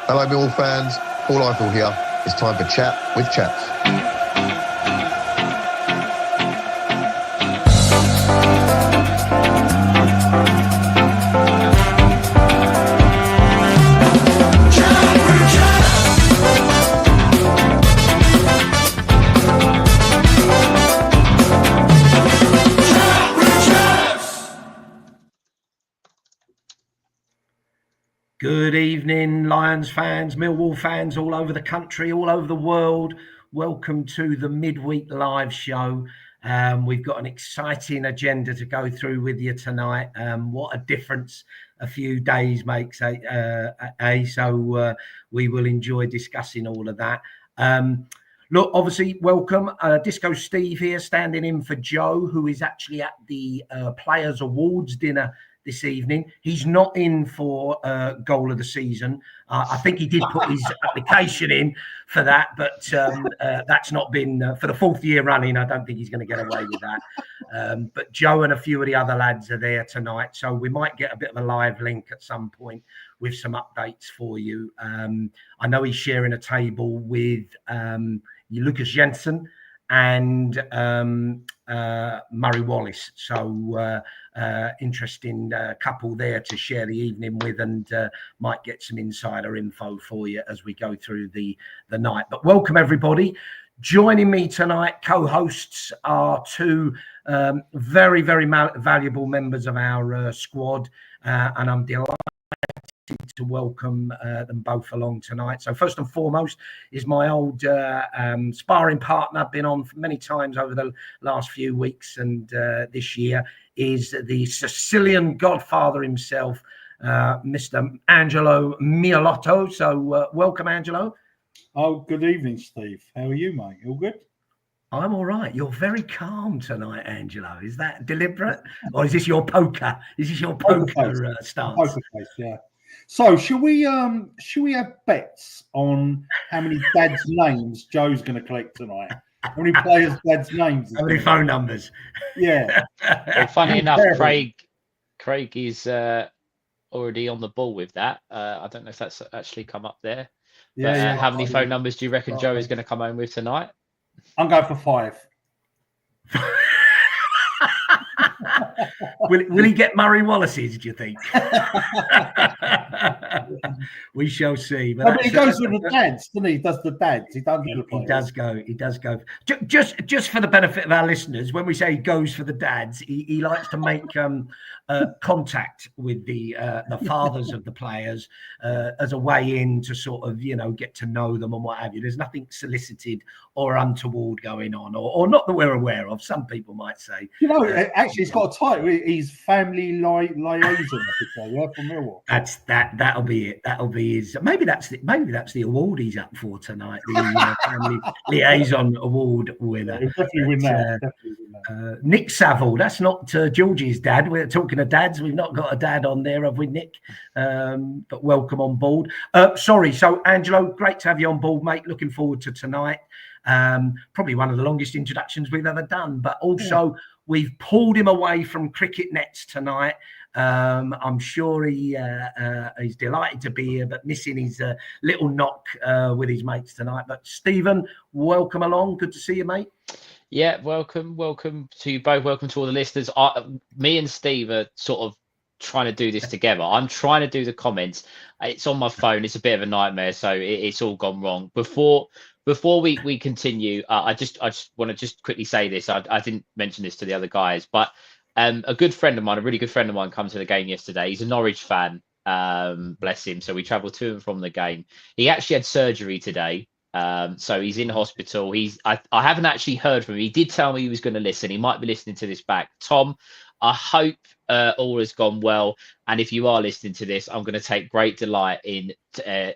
Hello, Millwall fans. Paul Eiffel here. It's time for Chat with Chaps. Good evening, Lions fans, Millwall fans all over the country, all over the world. Welcome to the Midweek live show. We've got an exciting agenda to go through with you tonight. What a difference a few days makes, So we will enjoy discussing all of that. Look, obviously, welcome. Disco Steve here, standing in for Joe, who is actually at the Players Awards dinner this evening. He's not in for goal of the season. I think he did put his application in for that, but that's not been for the fourth year running. I don't think he's going to get away with that. But Joe and a few of the other lads are there tonight, so we might get a bit of a live link at some point with some updates for you. I know he's sharing a table with Lucas Jensen and Murray Wallace. So interesting couple there to share the evening with, and might get some insider info for you as we go through the night. But welcome everybody. Joining me tonight, co-hosts are two very, very valuable members of our squad, and I'm delighted to welcome them both along tonight. So first and foremost is my old sparring partner, been on many times over the last few weeks and this year, is the Sicilian godfather himself, Mr. Angelo Mihalo. So welcome, Angelo. Oh, good evening, Steve. How are you, mate? All good? I'm all right. You're very calm tonight, Angelo. Is that deliberate, or is this your poker? Is this your poker stance? Poker face, yeah. So, should we have bets on how many dads' names Joe's going to collect tonight? How many players' dads' names? How many phone numbers? Yeah. Well, funny enough, Craig is already on the ball with that. I don't know if that's actually come up there. Yeah. But, how many phone numbers do you reckon Joe is going to come home with tonight? I'm going for 5. Will he get Murray Wallace's, do you think? We shall see. But he goes with the dads, doesn't he? He does the dads. He does go. He does go. Just for the benefit of our listeners, when we say he goes for the dads, he likes to make contact with the fathers of the players as a way in to sort of, get to know them and what have you. There's nothing solicited or untoward going on, or not that we're aware of. Some people might say. Actually, he's got a title. He's family liaison, I could say, yeah, from Millwall. That'll be it. That'll be his. Maybe that's the award he's up for tonight. The family liaison award winner. He'll definitely win that. Nick Saville. That's not Georgie's dad. We're talking of dads. We've not got a dad on there, have we, Nick? But welcome on board. Sorry. So, Angelo, great to have you on board, mate. Looking forward to tonight. Probably one of the longest introductions we've ever done, but also we've pulled him away from cricket nets tonight. I'm sure he's delighted to be here, but missing his little knock with his mates tonight. But Stephen, welcome along. Good to see you, mate. Yeah, welcome to you both. Welcome to all the listeners. Me and Steve are sort of trying to do this together. I'm trying to do the comments. It's on my phone. It's a bit of a nightmare, so it's all gone wrong. Before we continue, I just want to quickly say this. I didn't mention this to the other guys, but a good friend of mine, a really good friend of mine, come to the game yesterday. He's a Norwich fan, bless him. So we travelled to and from the game. He actually had surgery today, so he's in hospital. I haven't actually heard from him. He did tell me he was going to listen. He might be listening to this back. Tom, I hope all has gone well. And if you are listening to this, I'm going to take great delight in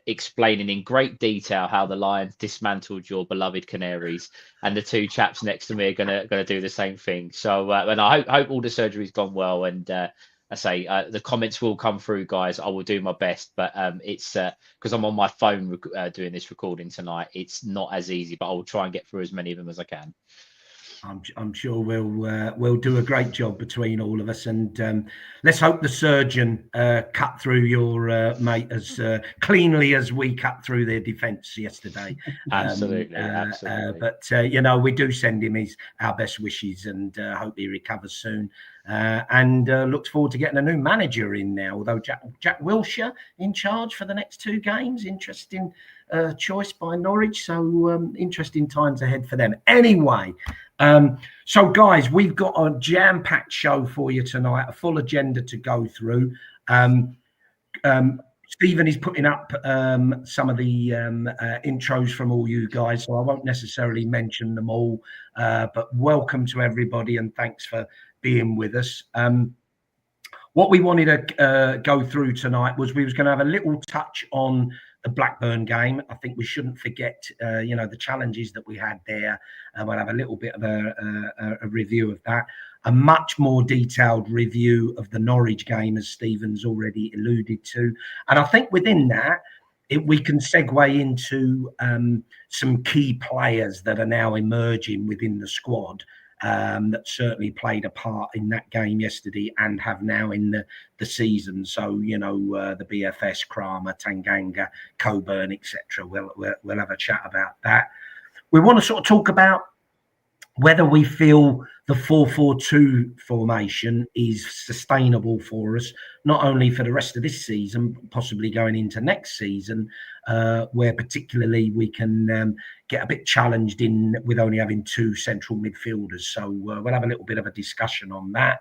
explaining in great detail how the Lions dismantled your beloved Canaries, and the two chaps next to me are going to do the same thing. So, and I hope all the surgery's gone well. And I say the comments will come through, guys. I will do my best, but it's because I'm on my phone doing this recording tonight. It's not as easy, but I will try and get through as many of them as I can. I'm sure we'll do a great job between all of us, and let's hope the surgeon cut through your mate as cleanly as we cut through their defence yesterday. Absolutely. But we do send him our best wishes, and hope he recovers soon. And looks forward to getting a new manager in now. Although Jack Wilshere in charge for the next 2 games, interesting choice by Norwich. So interesting times ahead for them. Anyway. So guys, we've got a jam-packed show for you tonight, a full agenda to go through. Stephen is putting up some of the intros from all you guys, so I won't necessarily mention them all, but welcome to everybody and thanks for being with us. What we wanted to go through tonight was we was going to have a little touch on the Blackburn game. I think we shouldn't forget, the challenges that we had there. And we'll have a little bit of a review of that. A much more detailed review of the Norwich game, as Stephen's already alluded to. And I think within that, we can segue into some key players that are now emerging within the squad. That certainly played a part in that game yesterday and have now in the season. So, the BFS, Kramer, Tanganga, Coburn, etc. We'll have a chat about that. We want to sort of talk about whether we feel the 4-4-2 formation is sustainable for us, not only for the rest of this season, but possibly going into next season, where particularly we can get a bit challenged with only having 2 central midfielders. So we'll have a little bit of a discussion on that.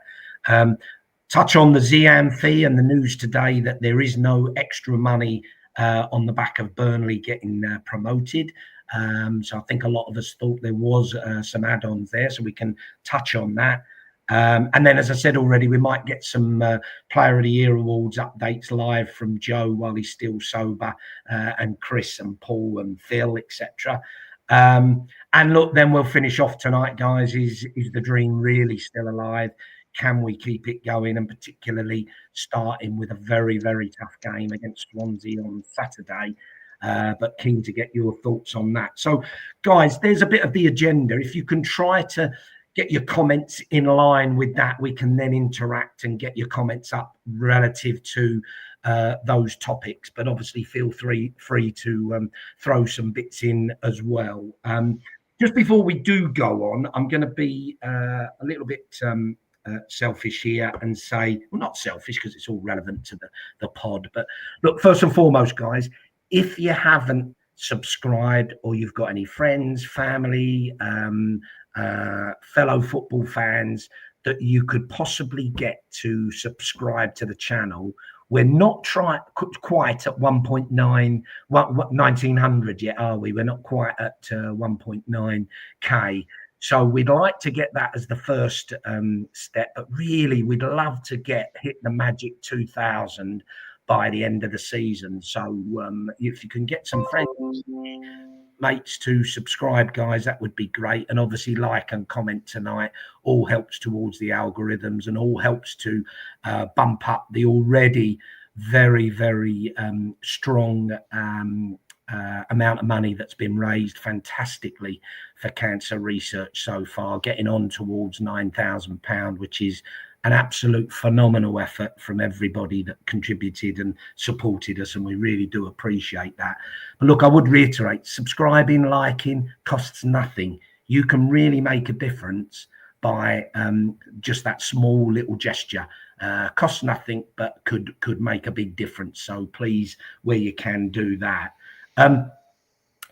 Touch on the Zean fee and the news today that there is no extra money on the back of Burnley getting promoted. So I think a lot of us thought there was some add-ons there, so we can touch on that. And then, as I said already, we might get some Player of the Year awards updates live from Joe while he's still sober, and Chris and Paul and Phil, etc. And look, then we'll finish off tonight, guys. Is the dream really still alive? Can we keep it going? And particularly starting with a very, very tough game against Swansea on Saturday. But keen to get your thoughts on that. So, guys, there's a bit of the agenda. If you can try to get your comments in line with that, we can then interact and get your comments up relative to those topics. But obviously, feel free to throw some bits in as well. Just before we do go on, I'm going to be a little bit selfish here and say, well, not selfish because it's all relevant to the pod. But look, first and foremost, guys, if you haven't subscribed or you've got any friends, family, fellow football fans that you could possibly get to subscribe to the channel, we're not quite at 1900 yet, are we? We're not quite at 1.9k. So we'd like to get that as the first step, but really we'd love to hit the magic 2000 by the end of the season. So if you can get some friends, mates to subscribe, guys, that would be great. And obviously like and comment tonight all helps towards the algorithms and all helps to bump up the already very, very strong amount of money that's been raised fantastically for cancer research so far, getting on towards £9,000, which is an absolute phenomenal effort from everybody that contributed and supported us, and we really do appreciate that. But look, I would reiterate, subscribing, liking costs nothing. You can really make a difference by just that small little gesture. Costs nothing, but could make a big difference. So please, where you can, do that.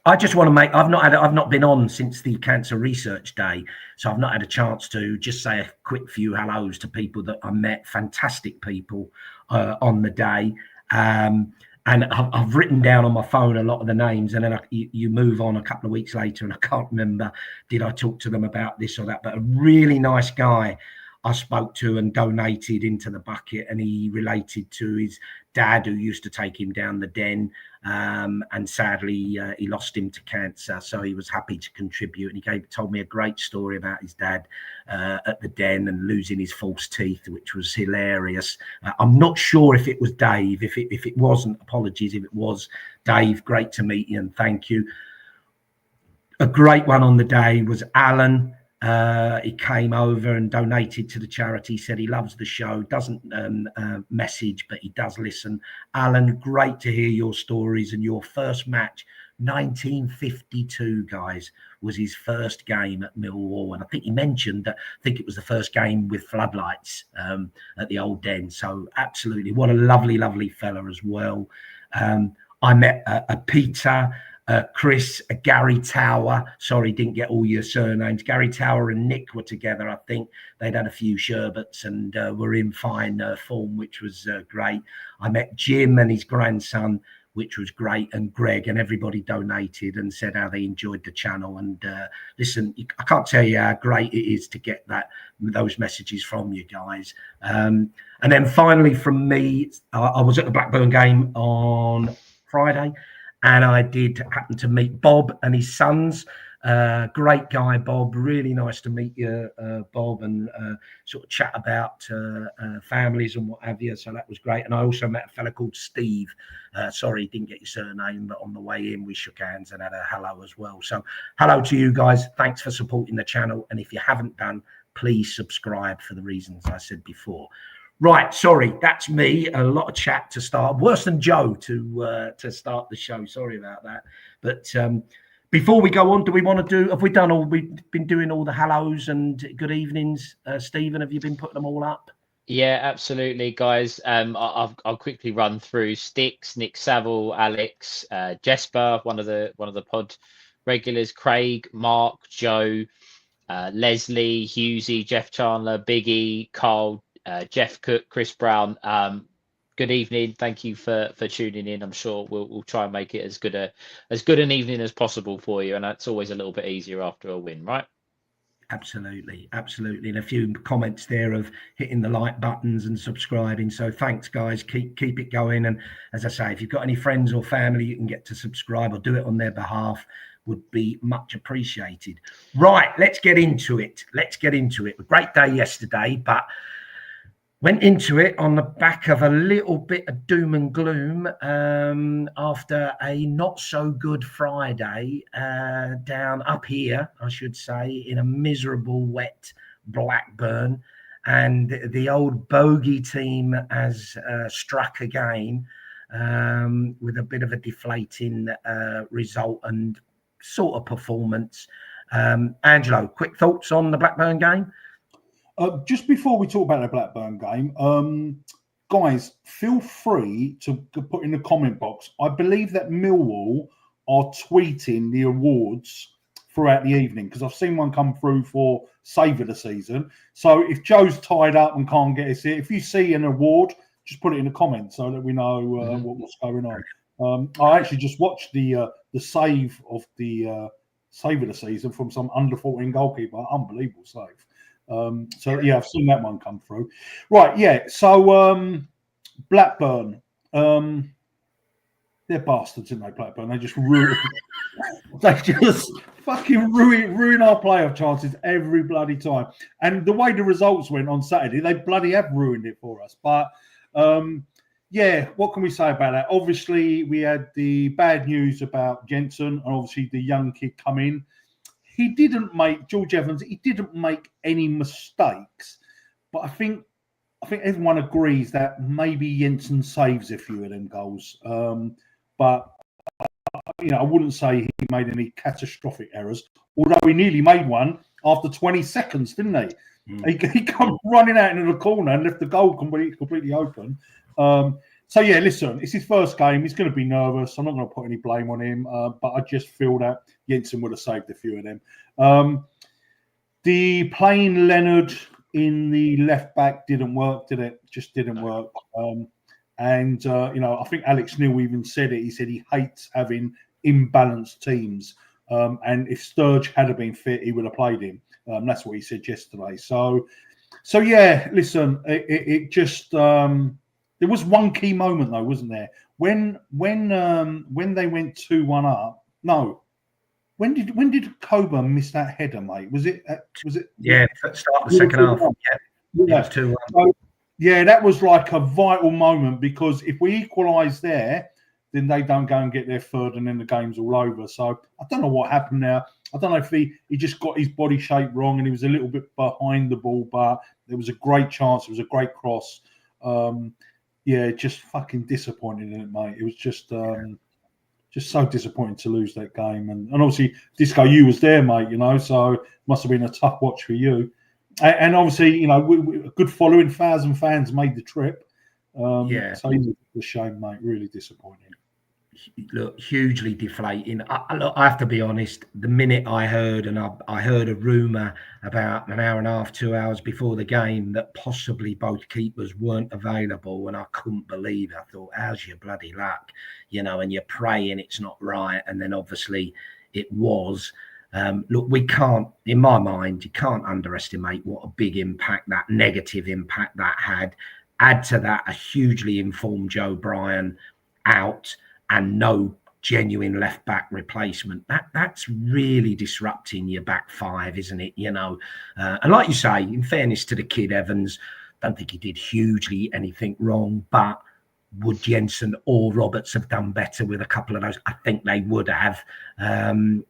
I just want to I've not been on since the Cancer Research Day, so I've not had a chance to just say a quick few hellos to people that I met, fantastic people on the day. And I've written down on my phone a lot of the names, and then you move on a couple of weeks later and I can't remember, did I talk to them about this or that, but a really nice guy I spoke to and donated into the bucket, and he related to his dad who used to take him down the den, and sadly he lost him to cancer, so he was happy to contribute, and he told me a great story about his dad at the den and losing his false teeth, which was hilarious. I'm not sure if it was Dave. If it wasn't, apologies. If it was Dave, great to meet you and thank you. A great one on the day was Alan, He came over and donated to the charity. He said he loves the show, doesn't message, but he does listen. Alan, great to hear your stories. And your first match, 1952, guys, was his first game at Millwall. And I think he mentioned that, I think it was the first game with floodlights at the Old Den. So absolutely, what a lovely, lovely fella as well. I met a Peter, Chris, Gary Tower. Sorry, didn't get all your surnames. Gary Tower and Nick were together. I think they'd had a few sherbets and were in fine form, which was great. I met Jim and his grandson, which was great, and Greg, and everybody donated and said how they enjoyed the channel. And listen, I can't tell you how great it is to get those messages from you guys. And then finally from me, I was at the Blackburn game on Friday, and I did happen to meet Bob and his sons. Great guy, Bob. Really nice to meet you, Bob, and sort of chat about families and what have you. So that was great. And I also met a fella called Steve. Sorry, didn't get your surname, but on the way in, we shook hands and had a hello as well. So hello to you guys. Thanks for supporting the channel. And if you haven't done, please subscribe for the reasons I said before. Right, sorry, that's me. A lot of chat to start. Worse than Joe to start the show. Sorry about that. But before we go on, do we want to do? Have we done all? We've been doing all the hellos and good evenings. Stephen, have you been putting them all up? Yeah, absolutely, guys. I'll quickly run through Sticks, Nick Saville, Alex, Jesper, one of the pod regulars, Craig, Mark, Joe, Leslie, Hughesy, Jeff Chandler, Biggie, Carl, Jeff Cook, Chris Brown. Good evening. Thank you for tuning in. I'm sure we'll try and make it as good an evening as possible for you, and that's always a little bit easier after a win, right? Absolutely, absolutely. And a few comments there of hitting the like buttons and subscribing. So thanks, guys. Keep it going. And as I say, if you've got any friends or family you can get to subscribe or do it on their behalf, would be much appreciated. Right, let's get into it. A great day yesterday, but went into it on the back of a little bit of doom and gloom after a not so good Friday down up here, I should say, in a miserable, wet Blackburn. And the old bogey team has struck again with a bit of a deflating result and sort of performance. Angelo, quick thoughts on the Blackburn game? Just before we talk about the Blackburn game, guys, feel free to put in the comment box. I believe that Millwall are tweeting the awards throughout the evening because I've seen one come through for Save of the Season. So if Joe's tied up and can't get us here, if you see an award, just put it in the comments so that we know what's going on. I actually just watched the save of the Save of the Season from some under-14 goalkeeper. Unbelievable save. So yeah, I've seen that one come through. Right, yeah. So Blackburn, they're bastards, aren't they? Blackburn, they just fucking ruin our playoff chances every bloody time. And the way the results went on Saturday, they bloody have ruined it for us. But yeah, what can we say about that? Obviously, we had the bad news about Jensen, and obviously the young kid come in. He didn't make George Evans. He didn't make any mistakes, but I think everyone agrees that maybe Jensen saves a few of them goals. But I wouldn't say he made any catastrophic errors. Although he nearly made one after 20 seconds, didn't he? He come running out into the corner and left the goal completely open. So yeah, listen, it's his first game. He's going to be nervous. I'm not going to put any blame on him, but I just feel that Jensen would have saved a few of them. The playing Leonard in the left back didn't work, did it? Just didn't work. And I think Alex Neil even said it. He said he hates having imbalanced teams. And if Sturge had been fit, he would have played him. That's what he said yesterday. So yeah, listen, it just. There was one key moment though, wasn't there? When they went 2-1 up. No, when did Coburn miss that header, mate? Was it? Yeah, start of the second half. Yeah, it was 2-1. So, yeah, that was like a vital moment because if we equalise there, then they don't go and get their third, and then the game's all over. So I don't know what happened now. I don't know if he just got his body shape wrong and he was a little bit behind the ball, but there was a great chance. It was a great cross. Just fucking disappointing in it, mate. It was just so disappointing to lose that game. And obviously, Disco, you was there, mate, so it must have been a tough watch for you. And obviously, a good following, 1,000 fans made the trip. So it's a shame, mate. Really disappointing. Look, hugely deflating. I have to be honest. The minute I heard, and I heard a rumor about an hour and a half, 2 hours before the game that possibly both keepers weren't available, and I couldn't believe it. I thought, how's your bloody luck? And you're praying it's not right, and then obviously it was. Look, we can't, in my mind, you can't underestimate what a big impact, that negative impact that had. Add to that a hugely informed Joe Bryan out and no genuine left back replacement. That's really disrupting your back five, isn't it? And like you say, in fairness to the kid Evans, don't think he did hugely anything wrong, but would Jensen or Roberts have done better with a couple of those? I think they would have.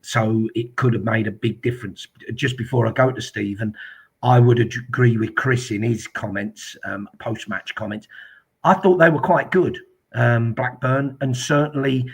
So it could have made a big difference. Just before I go to Stephen, I would agree with Chris in his comments, post-match comments. I thought they were quite good, Blackburn, and certainly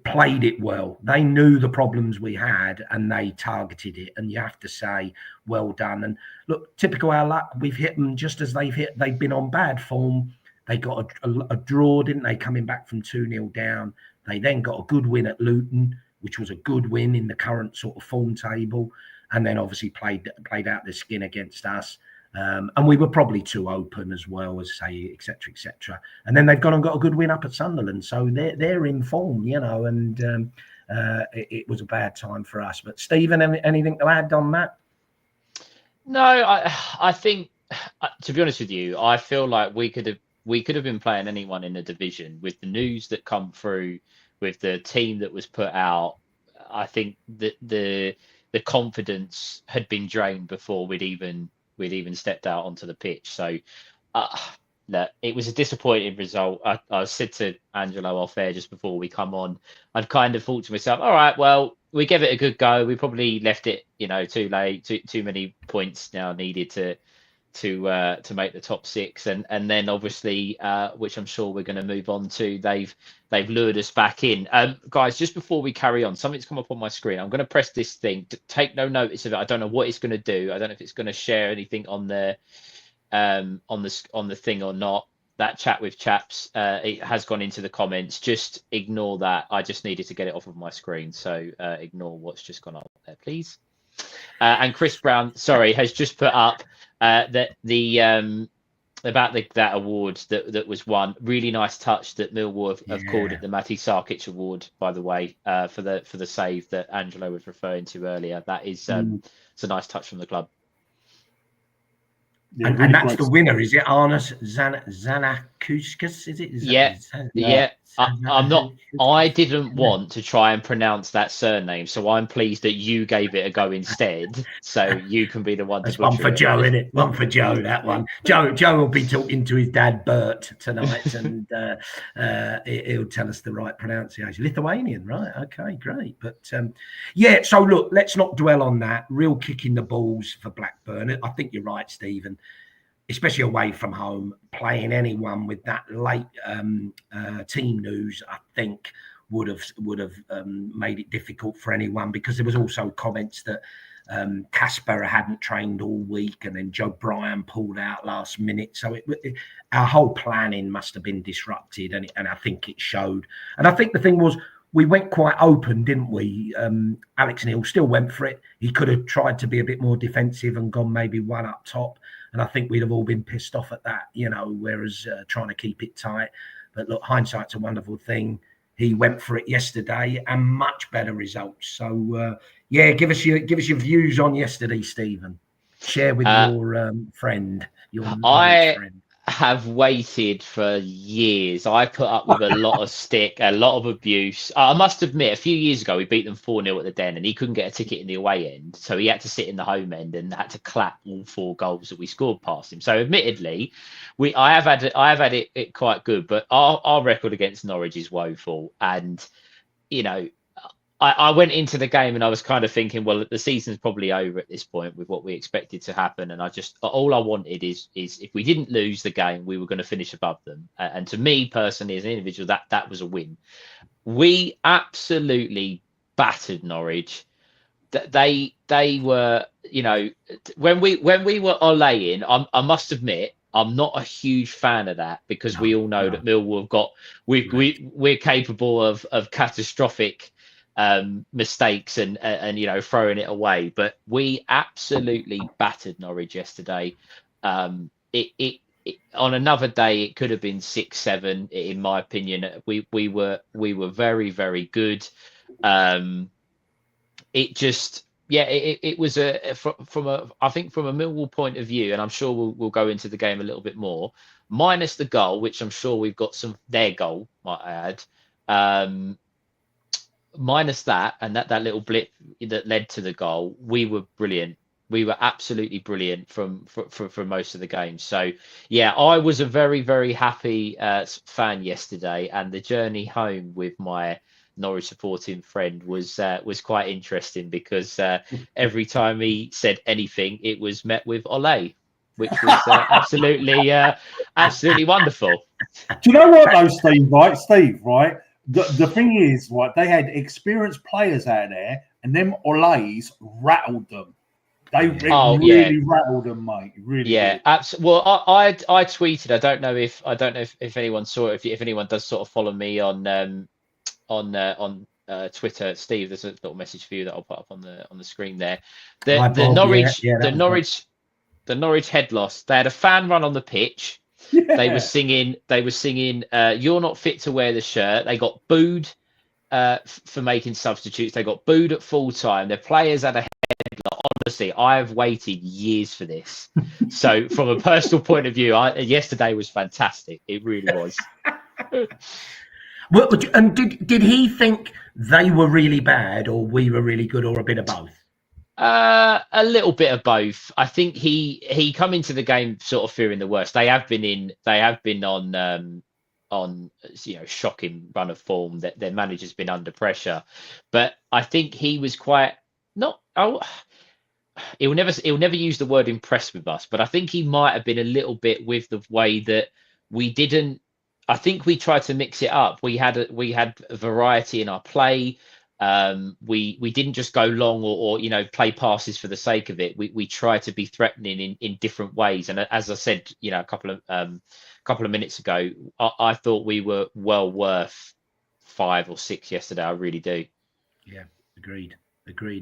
played it well. They knew the problems we had and they targeted it. And you have to say, well done. And look, typical our luck, we've hit them just as they've been on bad form. They got a draw, didn't they, coming back from 2-0 down. They then got a good win at Luton, which was a good win in the current sort of form table. And then obviously played out their skin against us. And we were probably too open as well, as say, et cetera, et cetera. And then they've gone and got a good win up at Sunderland. So they're in form, and it was a bad time for us. But Stephen, anything to add on that? No, I think, to be honest with you, I feel like we could have been playing anyone in the division with the news that come through, with the team that was put out. I think that the confidence had been drained before we'd even stepped out onto the pitch. So it was a disappointing result. I said to Angelo off air just before we come on, I'd kind of thought to myself, all right, well, we gave it a good go. We probably left it, too late, too many points now needed to make the top six, and then obviously, which I'm sure we're going to move on to, they've lured us back in. Guys, just before we carry on, something's come up on my screen. I'm going to press this thing. Take no notice of it. I don't know what it's going to do. I don't know if it's going to share anything on the thing or not. That chat with chaps, it has gone into the comments. Just ignore that. I just needed to get it off of my screen, so ignore what's just gone up there, please. And Chris Brown, has just put up that that award that was won. Really nice touch that Millwall have called it the Matty Sarkic Award, by the way, for the save that Angelo was referring to earlier. That is it's a nice touch from the club. Yeah, and that's the winner, is it? Arnas Zanakuskas, is it? Yeah. I didn't want to try and pronounce that surname, so I'm pleased that you gave it a go instead. So you can be the one. That's one for Joe, isn't it? One for Joe. That one. Joe will be talking to his dad Bert tonight, and he'll tell us the right pronunciation. Lithuanian, right? Okay, great. But so look, let's not dwell on that. Real kick in the balls for Blackburn. I think you're right, Stephen. Especially away from home, playing anyone with that late team news, I think would have made it difficult for anyone, because there was also comments that Casper hadn't trained all week, and then Joe Bryan pulled out last minute. So our whole planning must have been disrupted, and I think it showed. And I think the thing was, we went quite open, didn't we? Alex Neil still went for it. He could have tried to be a bit more defensive and gone maybe one up top. And I think we'd have all been pissed off at that, whereas trying to keep it tight. But look, hindsight's a wonderful thing. He went for it yesterday and much better results. So, give us your views on yesterday, Stephen. Share with your friend, your friend. Have waited for years. I put up with a lot of stick, a lot of abuse. I must admit, a few years ago, we beat them 4-0 at the Den, and he couldn't get a ticket in the away end. So he had to sit in the home end and had to clap all 4 goals that we scored past him. So admittedly, I have had it quite good, but our record against Norwich is woeful. And, I went into the game and I was kind of thinking, well, the season's probably over at this point with what we expected to happen. And all I wanted is if we didn't lose the game, we were going to finish above them. And to me personally, as an individual, that was a win. We absolutely battered Norwich. They were, when we were olaying, I must admit, I'm not a huge fan of that, because we all know that Millwall we're capable of catastrophic mistakes and throwing it away. But we absolutely battered Norwich yesterday. It on another day it could have been 6-7 in my opinion. We were very, very good. It was from a Millwall point of view, and I'm sure we'll go into the game a little bit more, minus the goal, which I'm sure we've got their goal, might I add. Minus that and that little blip that led to the goal, we were brilliant. We were absolutely brilliant from most of the game. So yeah, I was a very, very happy fan yesterday, and the journey home with my Norwich supporting friend was quite interesting, because every time he said anything, it was met with Ole, which was absolutely wonderful. Do you know what though, Steve? Right? The thing is, right? They had experienced players out there, and them Ole's rattled them. They really rattled them, mate. Really. Yeah, absolutely. Well, I tweeted. I don't know if anyone saw it. If anyone does sort of follow me on Twitter, Steve, there's a little message for you that I'll put up on the screen there. The Norwich head loss. They had a fan run on the pitch. Yeah. They were singing. "You're not fit to wear the shirt." They got booed for making substitutes. They got booed at full time. Their players had a headlock. Honestly, I have waited years for this. So, from a personal point of view, yesterday was fantastic. It really was. Well, and did he think they were really bad, or we were really good, or a bit of both? A little bit of both. I think he come into the game sort of fearing the worst. They have been on shocking run of form. That their manager's been under pressure, but I think he was quite not. He'll never use the word impressed with us, but I think he might have been a little bit with the way that we didn't. I think we tried to mix it up. We had a variety in our play. We didn't just go long or play passes for the sake of it. We tried to be threatening in different ways. And as I said, a couple of minutes ago, I thought we were well worth 5 or 6 yesterday. I really do. Yeah, agreed,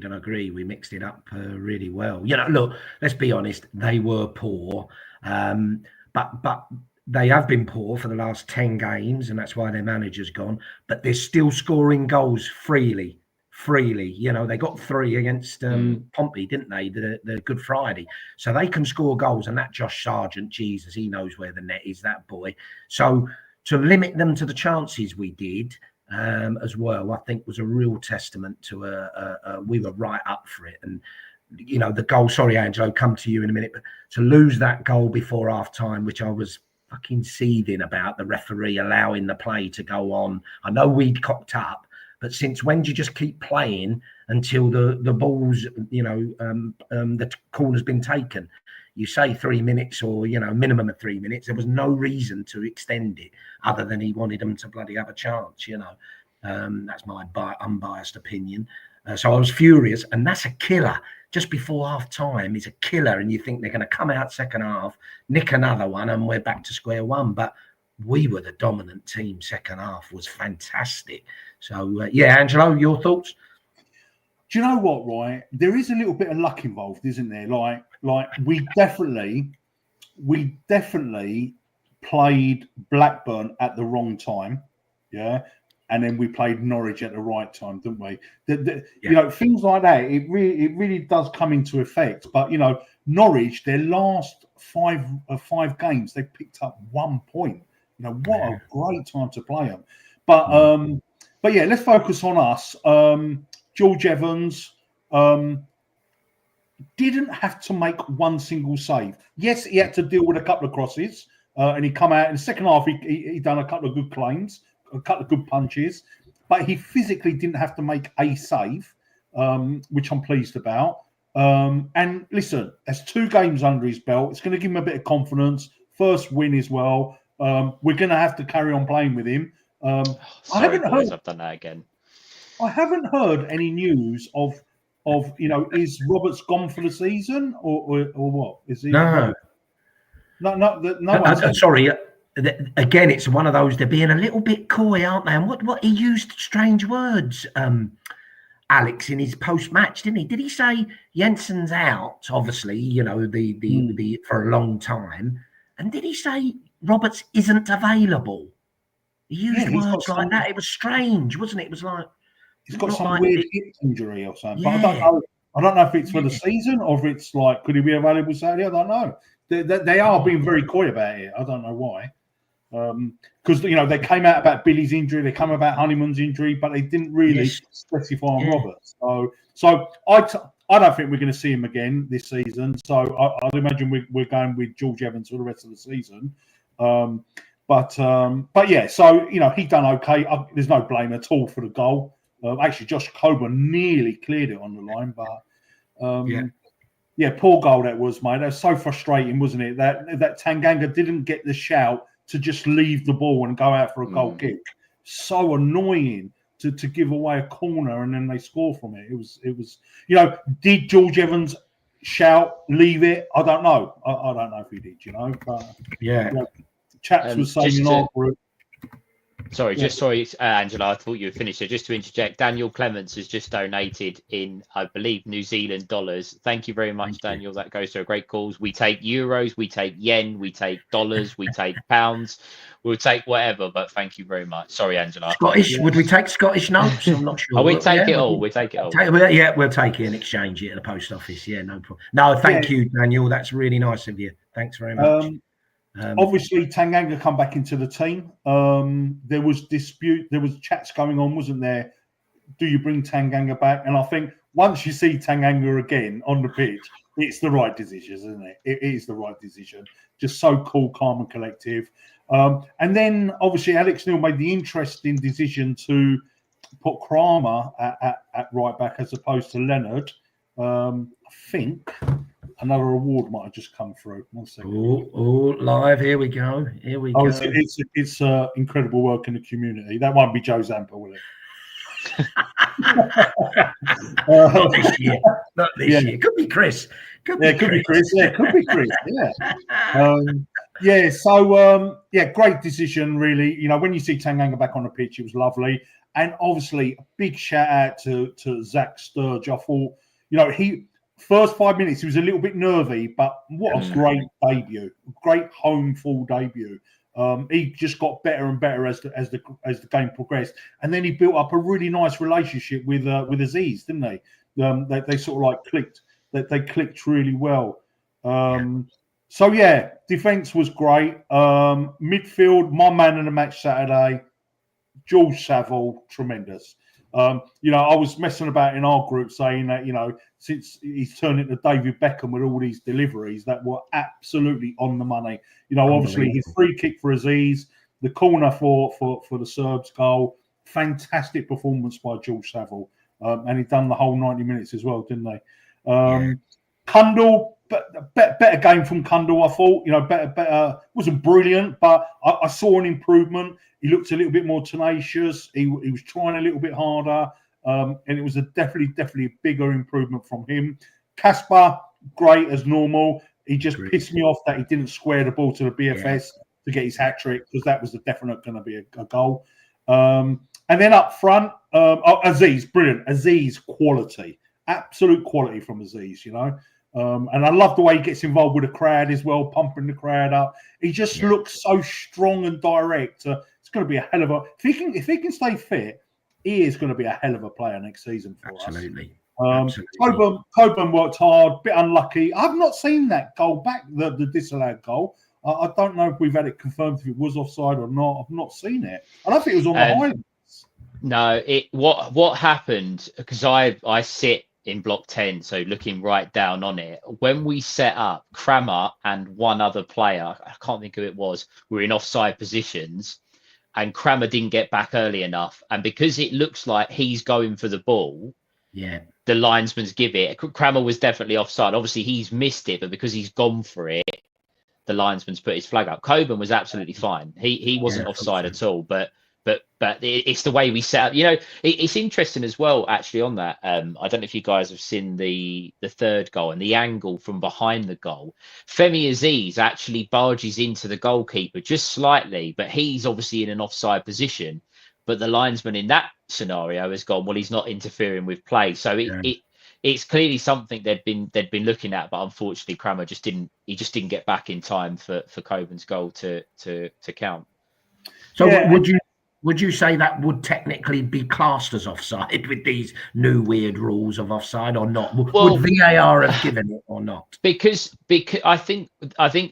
and I agree. We mixed it up really well. Look, let's be honest. They were poor, but they have been poor for the last 10 games, and that's why their manager's gone. But they're still scoring goals freely. They got 3 against Pompey, didn't they? The Good Friday. So they can score goals, and that Josh Sargent, Jesus, he knows where the net is, that boy. So to limit them to the chances we did as well, I think was a real testament to we were right up for it. And the goal, sorry, Angelo, come to you in a minute, but to lose that goal before half time, which I was fucking seething about, the referee allowing the play to go on. I know we'd cocked up, but since when do you just keep playing until the ball's, the corner's been taken? You say 3 minutes or, minimum of 3 minutes. There was no reason to extend it other than he wanted them to bloody have a chance, That's my unbiased opinion. So I was furious, and that's a killer. Just before half time is a killer, and you think they're going to come out second half, nick another one, and we're back to square one. But we were the dominant team. Second half was fantastic. So Angelo, your thoughts? Do you know what, right? There is a little bit of luck involved, isn't there? Like we definitely played Blackburn at the wrong time, yeah. And then we played Norwich at the right time, didn't we? Things like that. It really does come into effect. But Norwich, their last five games, they picked up 1 point. What a great time to play them. But yeah, let's focus on us. George Evans didn't have to make one single save. Yes, he had to deal with a couple of crosses, and he come out in the second half. He done a couple of good claims, a couple of good punches, but he physically didn't have to make a save, which I'm pleased about. And listen, there's 2 games under his belt. It's going to give him a bit of confidence. First win as well. We're going to have to carry on playing with him. Sorry, boys, I've done that again. I haven't heard any news of is Roberts gone for the season or what? Is he? No. Sorry. Again, it's one of those. They're being a little bit coy, aren't they? And what he used strange words, Alex, in his post-match, didn't he? Did he say Jensen's out? Obviously, the for a long time. And did he say Roberts isn't available? He used words like that. It was strange, wasn't it? It was like he's got some weird hip injury or something. Yeah. But I don't know if it's for the season or if it's like, could he be available Saturday? I don't know. They are being very coy about it. I don't know why. Because they came out about Billy's injury, they came about Honeyman's injury, but they didn't really specify on Roberts. So I don't think we're going to see him again this season. So I'd imagine we're going with George Evans for the rest of the season. But yeah, so he done okay. There's no blame at all for the goal. Actually, Josh Coburn nearly cleared it on the line, but yeah, poor goal that was, mate. That was so frustrating, wasn't it? That Tanganga didn't get the shout to just leave the ball and go out for a goal kick. So annoying to give away a corner and then they score from it. It was did George Evans shout, leave it? I don't know. I don't know if he did, but chaps was saying in our group. Sorry, Angela, I thought you were finished. So just to interject, Daniel Clements has just donated in, I believe, New Zealand dollars. Thank you very much, Daniel. That goes to a great cause. We take euros, we take yen, we take dollars, we take pounds. We'll take whatever, but thank you very much. Sorry, Angela. Scottish? Would we take Scottish notes? I'm not sure. We take it all. We take it all. We'll take it and exchange it at the post office. Yeah, no problem. No, thank you, Daniel. That's really nice of you. Thanks very much. Obviously, Tanganga come back into the team. There was dispute. There was chats going on, wasn't there? Do you bring Tanganga back? And I think once you see Tanganga again on the pitch, it's the right decision, isn't it? It is the right decision. Just so cool, calm, and collective. And then, obviously, Alex Neil made the interesting decision to put Kramer at right back as opposed to Leonard. I think another award might have just come through. 1 second. Oh, live. Here we go. It's incredible work in the community. That won't be Joe Zampa, will it? Not this year. Not this year. Could be Chris. Could be Chris. Yeah, could be Chris. Yeah. So great decision, really. When you see Tanganga back on the pitch, it was lovely. And obviously, a big shout out to Zach Sturge. I thought, he first 5 minutes he was a little bit nervy, but what a great debut, great home full debut. He just got better and better as the game progressed, and then he built up a really nice relationship with Aziz, didn't they? They sort of like clicked. They clicked really well. So yeah, defense was great. Midfield, my man in the match Saturday, George Saville, tremendous. I was messing about in our group saying that, since he's turned into David Beckham with all these deliveries that were absolutely on the money. Obviously his free kick for Aziz, the corner for the Serbs goal, fantastic performance by George Saville. And he'd done the whole 90 minutes as well, didn't they? Kundal, better game from Kundal, I thought. Better. Wasn't brilliant, but I saw an improvement. He looked a little bit more tenacious. He was trying a little bit harder, and it was definitely a bigger improvement from him. Kasper, great as normal. He just pissed me off that he didn't square the ball to the BFS to get his hat trick, because that was definitely going to be a goal. And then up front, Aziz, brilliant. Aziz, quality, absolute quality from Aziz. And I love the way he gets involved with the crowd as well, pumping the crowd up. He just looks so strong and direct. It's going to be a hell of a. If he can stay fit, he is going to be a hell of a player next season for us. Absolutely. Coburn worked hard, bit unlucky. I've not seen that goal back, the disallowed goal. I don't know if we've had it confirmed if it was offside or not. I've not seen it. I don't think it was on the highlights. No, what happened, because I sit in block 10, so looking right down on it. When we set up, Kramer and one other player, I can't think who it was, were in offside positions. and Crammer didn't get back early enough. And because it looks like he's going for the ball, the linesman's give it. Crammer was definitely offside. Obviously, he's missed it, but because he's gone for it, the linesman's put his flag up. Coburn was absolutely fine. He wasn't offside at all, but it's the way we set up. You know, it's interesting as well, actually, on that. I don't know if you guys have seen the third goal and the angle from behind the goal. Femi Aziz actually barges into the goalkeeper just slightly, but he's obviously in an offside position. But the linesman in that scenario has gone, well, he's not interfering with play. So it's clearly something they'd been looking at, but unfortunately Crammer just didn't get back in time for Coburn's goal to count. So would you say that would technically be classed as offside with these new weird rules of offside or not? Would VAR have given it or not? Because I think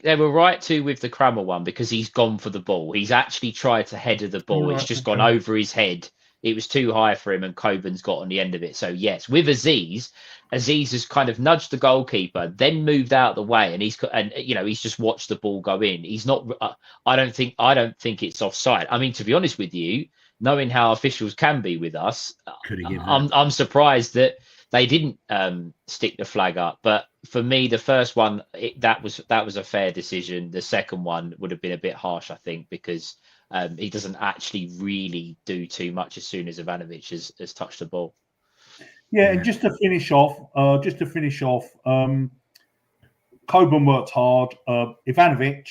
they were right to with the Crammer one, because he's gone for the ball. He's actually tried to header the ball. It's just gone over his head. It was too high for him, and Coburn's got on the end of it. So yes, with Aziz has kind of nudged the goalkeeper, then moved out of the way, and he's just watched the ball go in. He's not. I don't think it's offside. I mean, to be honest with you, knowing how officials can be with us, I'm surprised that they didn't stick the flag up. But for me, the first one that was a fair decision. The second one would have been a bit harsh, I think, because he doesn't actually really do too much as soon as Ivanovic has touched the ball. Yeah, and just to finish off, Coburn worked hard. Ivanovic,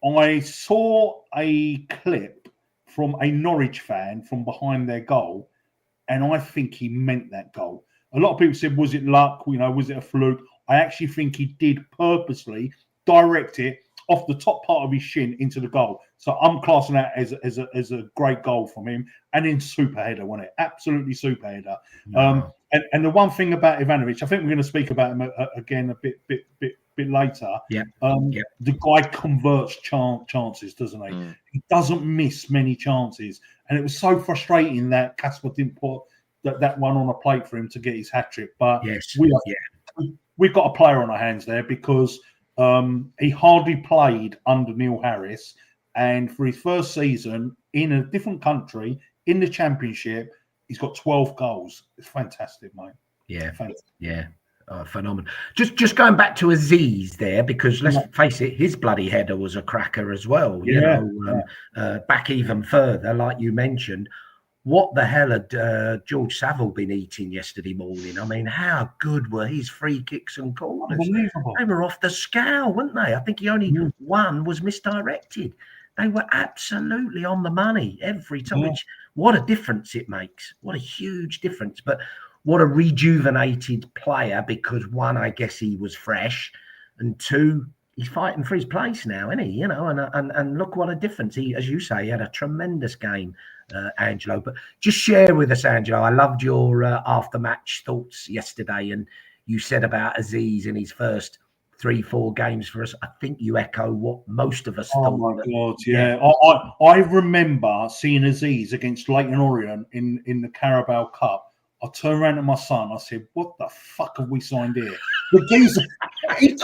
I saw a clip from a Norwich fan from behind their goal, and I think he meant that goal. A lot of people said, was it luck? Was it a fluke? I actually think he did purposely direct it off the top part of his shin into the goal. So I'm classing that as a great goal from him. And in super header, wasn't it? Absolutely super header. Wow. And the one thing about Ivanovic, I think we're going to speak about him again a bit later. The guy converts chances, doesn't he? He doesn't miss many chances. And it was so frustrating that Kasper didn't put that one on a plate for him to get his hat-trick. But we've got a player on our hands there, because he hardly played under Neil Harris, and for his first season in a different country in the Championship, he's got 12 goals. It's fantastic, mate. Yeah, phenomenal. Just going back to Aziz there, because let's face it, his bloody header was a cracker as well. Back even further, like you mentioned. What the hell had George Saville been eating yesterday morning? I mean, how good were his free kicks and corners? Unbelievable. They were off the scale, weren't they? I think he only one was misdirected. They were absolutely on the money every time. What a difference it makes. What a huge difference. But what a rejuvenated player, because one, I guess he was fresh, and two, he's fighting for his place now, isn't he? And look what a difference. He, as you say, he had a tremendous game, Angelo. But just share with us, Angelo. I loved your after-match thoughts yesterday, and you said about Aziz in his first 3-4 games for us. I think you echo what most of us thought. Oh my God, yeah. I remember seeing Aziz against Leyton Orient in the Carabao Cup. I turned around to my son. I said, "What the fuck have we signed here?" The geezer, he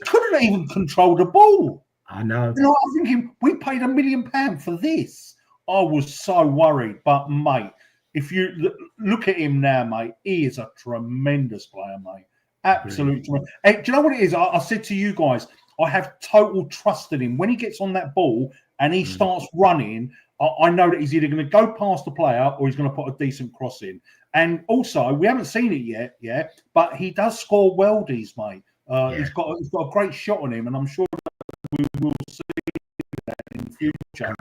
couldn't even control the ball. I know. I'm thinking, we paid £1 million for this. I was so worried. But mate, if you look at him now, mate, he is a tremendous player, mate. Absolutely. Hey, do you know what it is? I said to you guys, I have total trust in him. When he gets on that ball and he starts running, I know that he's either going to go past the player or he's going to put a decent cross in. And also, we haven't seen it yet, but he does score worldies, mate. He's got a great shot on him, and I'm sure that we will see that in the future.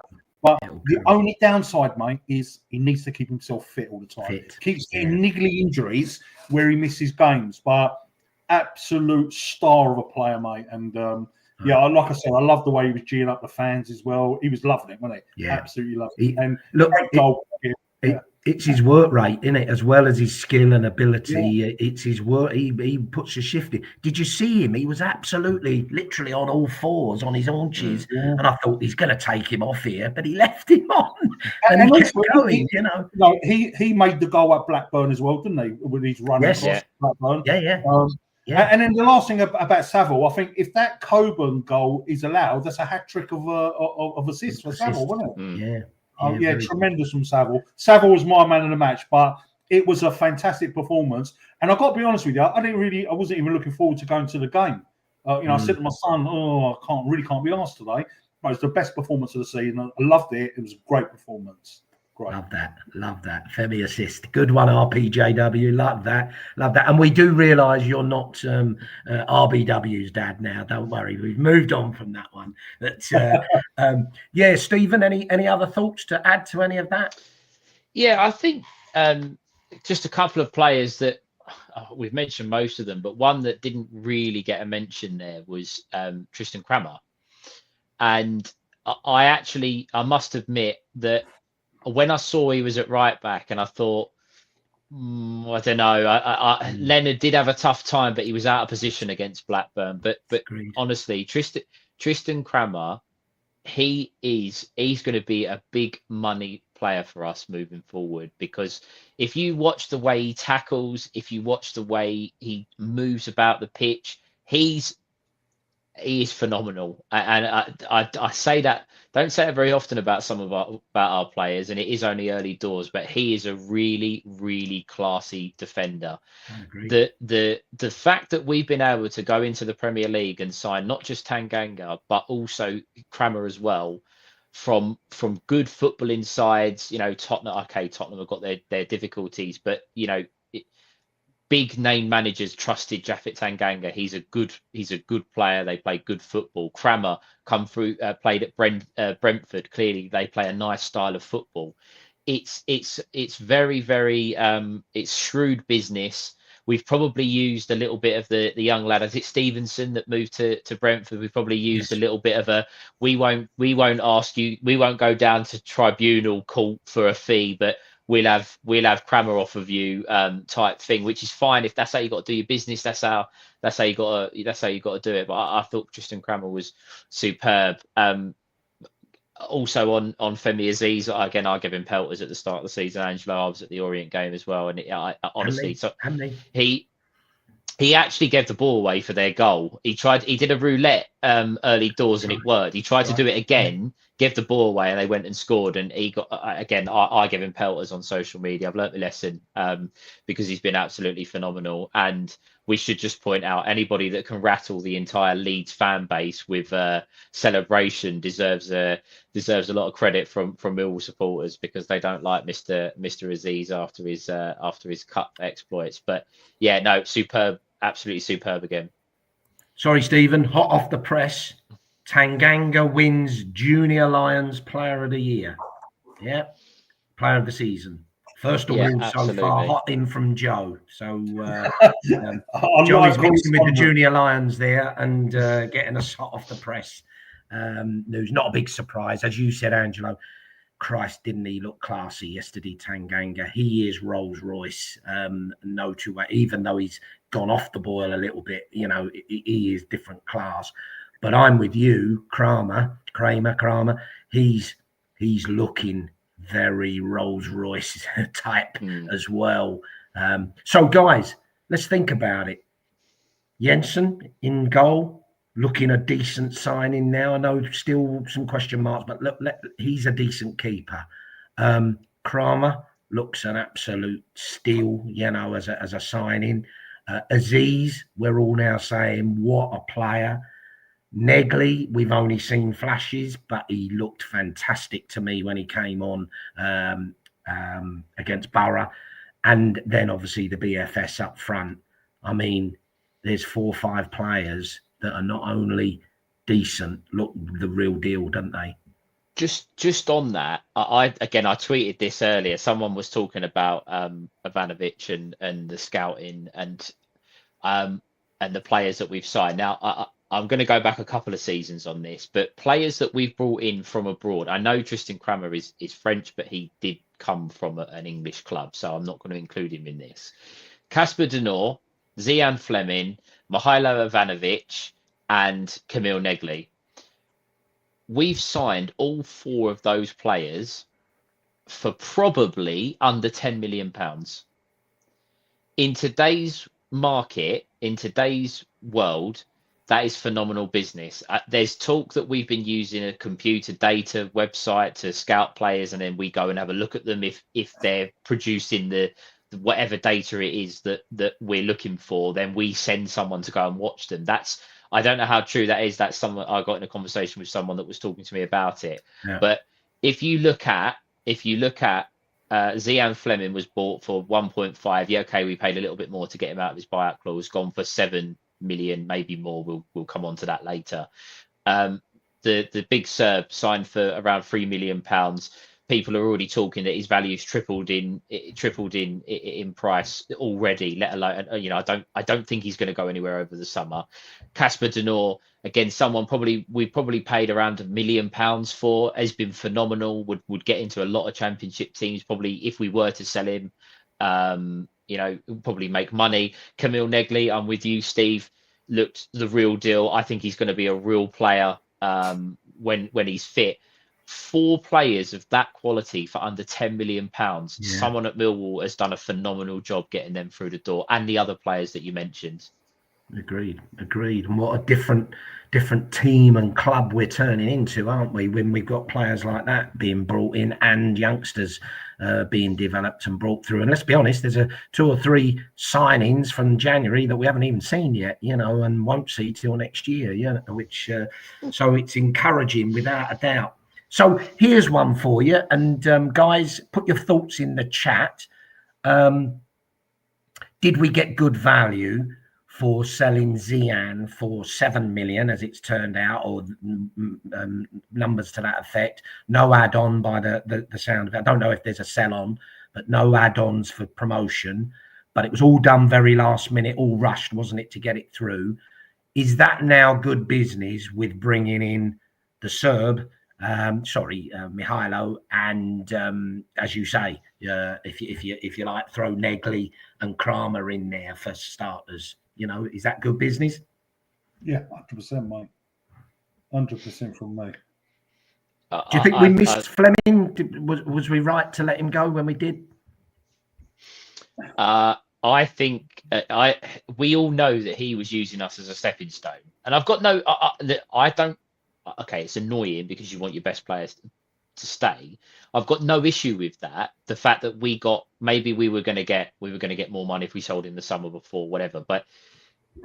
But the only downside, mate, is he needs to keep himself fit all the time. Keeps getting niggly injuries where he misses games, but absolute star of a player, mate. And like I said, I love the way he was geeing up the fans as well. He was loving it, wasn't he? Absolutely loving it. And look, great goal. It's his work rate, isn't it? As well as his skill and ability, it's his work. He puts a shift in. Did you see him? He was absolutely, literally on all fours, on his haunches, and I thought he's going to take him off here, but he left him on, and he kept going. He made the goal at Blackburn as well, didn't he? With his run across Blackburn. Yeah. And then the last thing about Saville, I think if that Coburn goal is allowed, that's a hat trick of assists for Saville, wasn't it? Yeah, Tremendous from Saville. Saville was my man of the match, but it was a fantastic performance. And I've got to be honest with you, I wasn't even looking forward to going to the game. I said to my son, I can't be asked today. But it was the best performance of the season. I loved it. It was a great performance. Great. Love that. Femi assist. Good one, RPJW. Love that. And we do realise you're not RBW's dad now. Don't worry. We've moved on from that one. But yeah, Stephen, any other thoughts to add to any of that? Yeah, I think just a couple of players that we've mentioned most of them, but one that didn't really get a mention there was Tristan Kramer. And I must admit that when I saw he was at right back, and I thought, I don't know, Leonard did have a tough time, but he was out of position against Blackburn. But Agreed. Honestly, Tristan Kramer, he's going to be a big money player for us moving forward, because if you watch the way he tackles, if you watch the way he moves about the pitch, he is phenomenal. And I say that, don't say it very often about our players, and it is only early doors, but he is a really, really classy defender. I agree. The fact that we've been able to go into the Premier League and sign not just Tanganga but also Kramer as well, from good footballing sides, Tottenham have got their difficulties, but big name managers trusted Japhet Tanganga. He's a good player. They play good football. Kramer come through, played at Brentford. Clearly, they play a nice style of football. It's very, very it's shrewd business. We've probably used a little bit of the young lad. Is it Stevenson that moved to Brentford? We've probably used a little bit of a we won't ask you. We won't go down to tribunal court for a fee, but we'll have Kramer off of you type thing, which is fine if that's how you got to do your business. That's how you got to do it. But I thought Tristan Kramer was superb. Also on Femi Aziz, again, I give him pelters at the start of the season. Angelo, I was at the Orient game as well, and honestly, he actually gave the ball away for their goal. He did a roulette early doors and it worked. He tried to do it again, give the ball away, and they went and scored. And he got, again, I give him pelters on social media. I've learnt the lesson because he's been absolutely phenomenal. And we should just point out, anybody that can rattle the entire Leeds fan base with celebration deserves a lot of credit from Millwall supporters, because they don't like Mr. Aziz after his cup exploits. But yeah, no, superb, absolutely superb again. Sorry, Stephen, hot off the press. Tanganga wins Junior Lions Player of the Year. Yeah, Player of the Season. First award so far, hot in from Joe. So Joe is mixing with the Junior Lions there and getting us hot off the press news. Not a big surprise, as you said, Angelo. Christ, didn't he look classy yesterday, Tanganga? He is Rolls Royce, no two way. Even though he's gone off the boil a little bit, he is different class. But I'm with you, Kramer. He's looking very Rolls Royce type as well. So, guys, let's think about it. Jensen in goal, looking a decent signing now. I know still some question marks, but look, he's a decent keeper. Kramer looks an absolute steal, as a signing. Aziz, we're all now saying, what a player. Negley, we've only seen flashes, but he looked fantastic to me when he came on against Borough. And then obviously the BFS up front. I mean, there's 4 or 5 players that are not only decent, look the real deal, don't they? Just on that, I tweeted this earlier. Someone was talking about Ivanovic and the scouting and the players that we've signed. Now, I'm going to go back a couple of seasons on this, but players that we've brought in from abroad. I know Tristan Kramer is French, but he did come from an English club, so I'm not going to include him in this. Casper Denor, Zean Fleming, Mihalo Ivanovic, and Camille Negley. We've signed all 4 of those players for probably under £10 million. In today's market, in today's world, that is phenomenal business. There's talk that we've been using a computer data website to scout players, and then we go and have a look at them if they're producing the whatever data it is that we're looking for. Then we send someone to go and watch them. I don't know how true that is. That's someone I got in a conversation with someone that was talking to me about it. Yeah. But if you look at Zean Fleming was bought for 1.5. Yeah, okay, we paid a little bit more to get him out of his buyout clause. Gone for 7 million, maybe more. We'll come on to that later. The big Serb signed for around £3 million. People are already talking that his value's tripled in price already. Let alone, I don't think he's going to go anywhere over the summer. Casper Denor, again, someone we probably paid around £1 million for, has been phenomenal. Would get into a lot of championship teams. Probably if we were to sell him, probably make money. Camille Negley, I'm with you, Steve. Looked the real deal. I think he's going to be a real player when he's fit. 4 players of that quality for under £10 million. Yeah. Someone at Millwall has done a phenomenal job getting them through the door, and the other players that you mentioned. Agreed. And what a different team and club we're turning into, aren't we? When we've got players like that being brought in and youngsters being developed and brought through. And let's be honest, there's 2 or 3 signings from January that we haven't even seen yet, and won't see till next year. Which so it's encouraging without a doubt. So here's one for you, and guys, put your thoughts in the chat. Did we get good value for selling Zean for 7 million, as it's turned out, or numbers to that effect? No add-on by the sound of it. I don't know if there's a sell-on, but no add-ons for promotion. But it was all done very last minute, all rushed, wasn't it, to get it through? Is that now good business with bringing in the Serb? Mihalo, and as you say, if you like, throw Negley and Kramer in there for starters. Is that good business? Yeah, 100%, mate. 100% from me. Do you think we missed Fleming? Was we right to let him go when we did? I think we all know that he was using us as a stepping stone, and I've got no. I don't. Okay, it's annoying because you want your best players to stay. I've got no issue with that. The fact that we were going to get more money if we sold in the summer before, whatever. But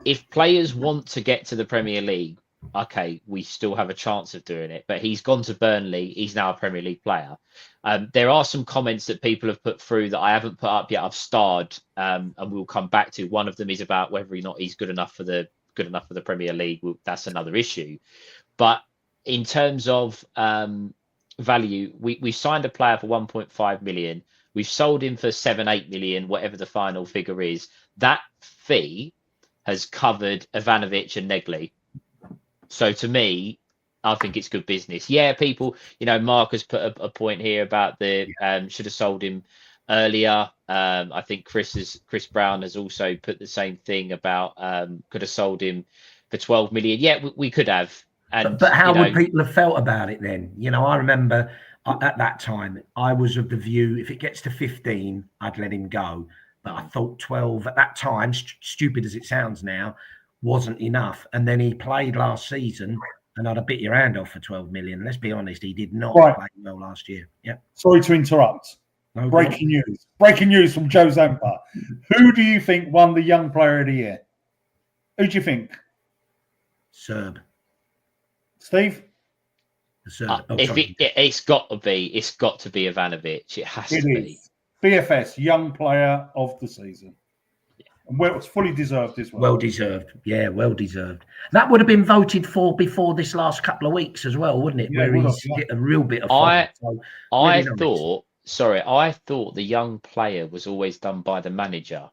if players want to get to the Premier League, okay, we still have a chance of doing it. But he's gone to Burnley. He's now a Premier League player. There are some comments that people have put through that I haven't put up yet. I've starred, and we'll come back to. One of them is about whether or not he's good enough for the Premier League. That's another issue. But in terms of value, we signed a player for 1.5 million. We've sold him for 7-8 million, whatever the final figure is. That fee has covered Ivanovic and Negley. So to me, I think it's good business. Yeah, people, Mark has put a point here about should have sold him earlier. I think Chris Brown has also put the same thing about could have sold him for 12 million. Yeah, we could have. But how would people have felt about it then? I remember at that time, I was of the view, if it gets to 15, I'd let him go. But I thought 12 at that time, stupid as it sounds now, wasn't enough. And then he played last season, and I'd have bit your hand off for 12 million. Let's be honest, he did not play well last year. Yeah. Sorry to interrupt. No, Breaking news from Joe Zampa. Who do you think won the Young Player of the Year? Who do you think? Serb. Steve? It's got to be Ivanovic. It has to be. BFS, Young Player of the Season. And it's fully deserved as well. Well deserved. Yeah, well deserved. That would have been voted for before this last couple of weeks as well, wouldn't it? Yeah, where he's get a real bit of fun. I thought the young player was always done by the manager.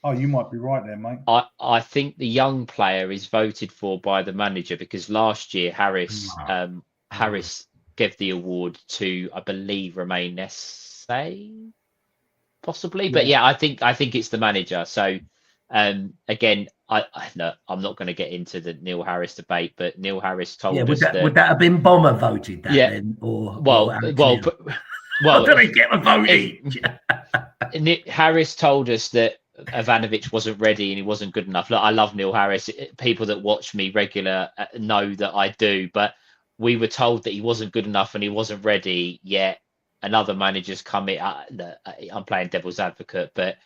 Oh, you might be right there, mate. I think the young player is voted for by the manager because last year Harris gave the award to, I believe, Romain Nesse, possibly. Yeah. But yeah, I think it's the manager. So again, I'm not going to get into the Neil Harris debate, but Neil Harris told us would that have been Bomber voted that then, well, did he get a vote each? Harris told us that Ivanovic wasn't ready and he wasn't good enough. Look, I love Neil Harris. People that watch me regular know that I do, but we were told that he wasn't good enough and he wasn't ready yet. Another manager's come in. I'm playing devil's advocate, but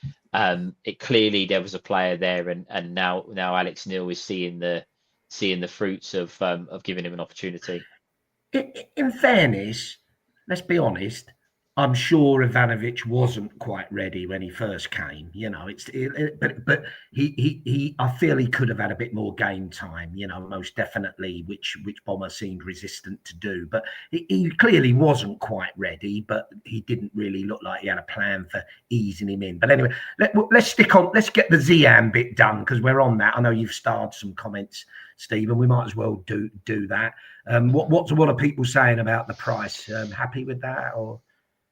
it clearly there was a player there, and now Alex Neil is seeing the fruits of giving him an opportunity. In fairness, let's be honest. I'm sure Ivanovic wasn't quite ready when he first came. But he I feel he could have had a bit more game time. Most definitely, which Bomber seemed resistant to do. But he clearly wasn't quite ready. But he didn't really look like he had a plan for easing him in. But anyway, let's stick on. Let's get the Zean bit done because we're on that. I know you've started some comments, Steve, and we might as well do that. What are people saying about the price? Happy with that or?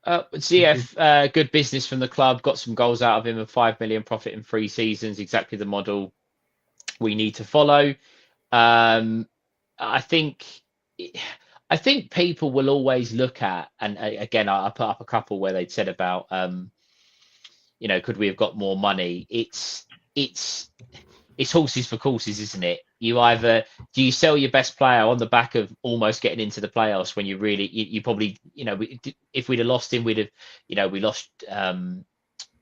ZF, good business from the club, got some goals out of him, a 5 million profit in 3 seasons, exactly the model we need to follow. I think people will always look at, and again, I put up a couple where they'd said about, could we have got more money? It's horses for courses, isn't it? Do you sell your best player on the back of almost getting into the playoffs when you really, you probably, if we'd have lost him, we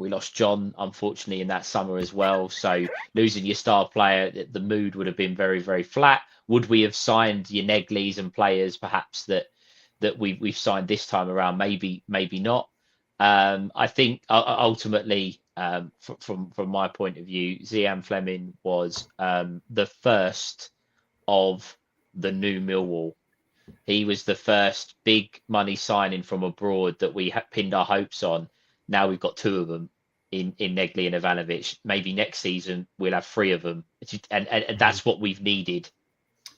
lost John, unfortunately, in that summer as well. So losing your star player, the mood would have been very, very flat. Would we have signed your Negleys and players perhaps that we've signed this time around? Maybe not. I think ultimately, from my point of view, Zean Fleming was the first of the new Millwall. He was the first big money signing from abroad that we pinned our hopes on. Now we've got 2 of them in Negley and Ivanovic. Maybe next season we'll have 3 of them, and that's what we've needed.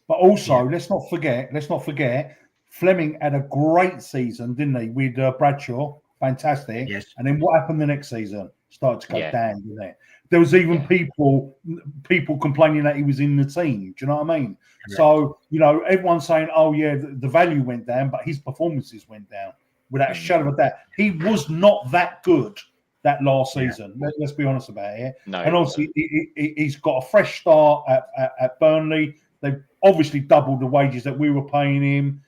But also, let's not forget, Fleming had a great season, didn't he, with Bradshaw? Fantastic. Yes. And then what happened the next season? Started to go down, didn't it? There was even people complaining that he was in the team. Do you know what I mean? Correct. So, everyone's saying, oh, yeah, the value went down, but his performances went down without a shadow of a doubt. He was not that good that last season. Let's be honest about it. No, and obviously, he's got a fresh start at Burnley. They've obviously doubled the wages that we were paying him,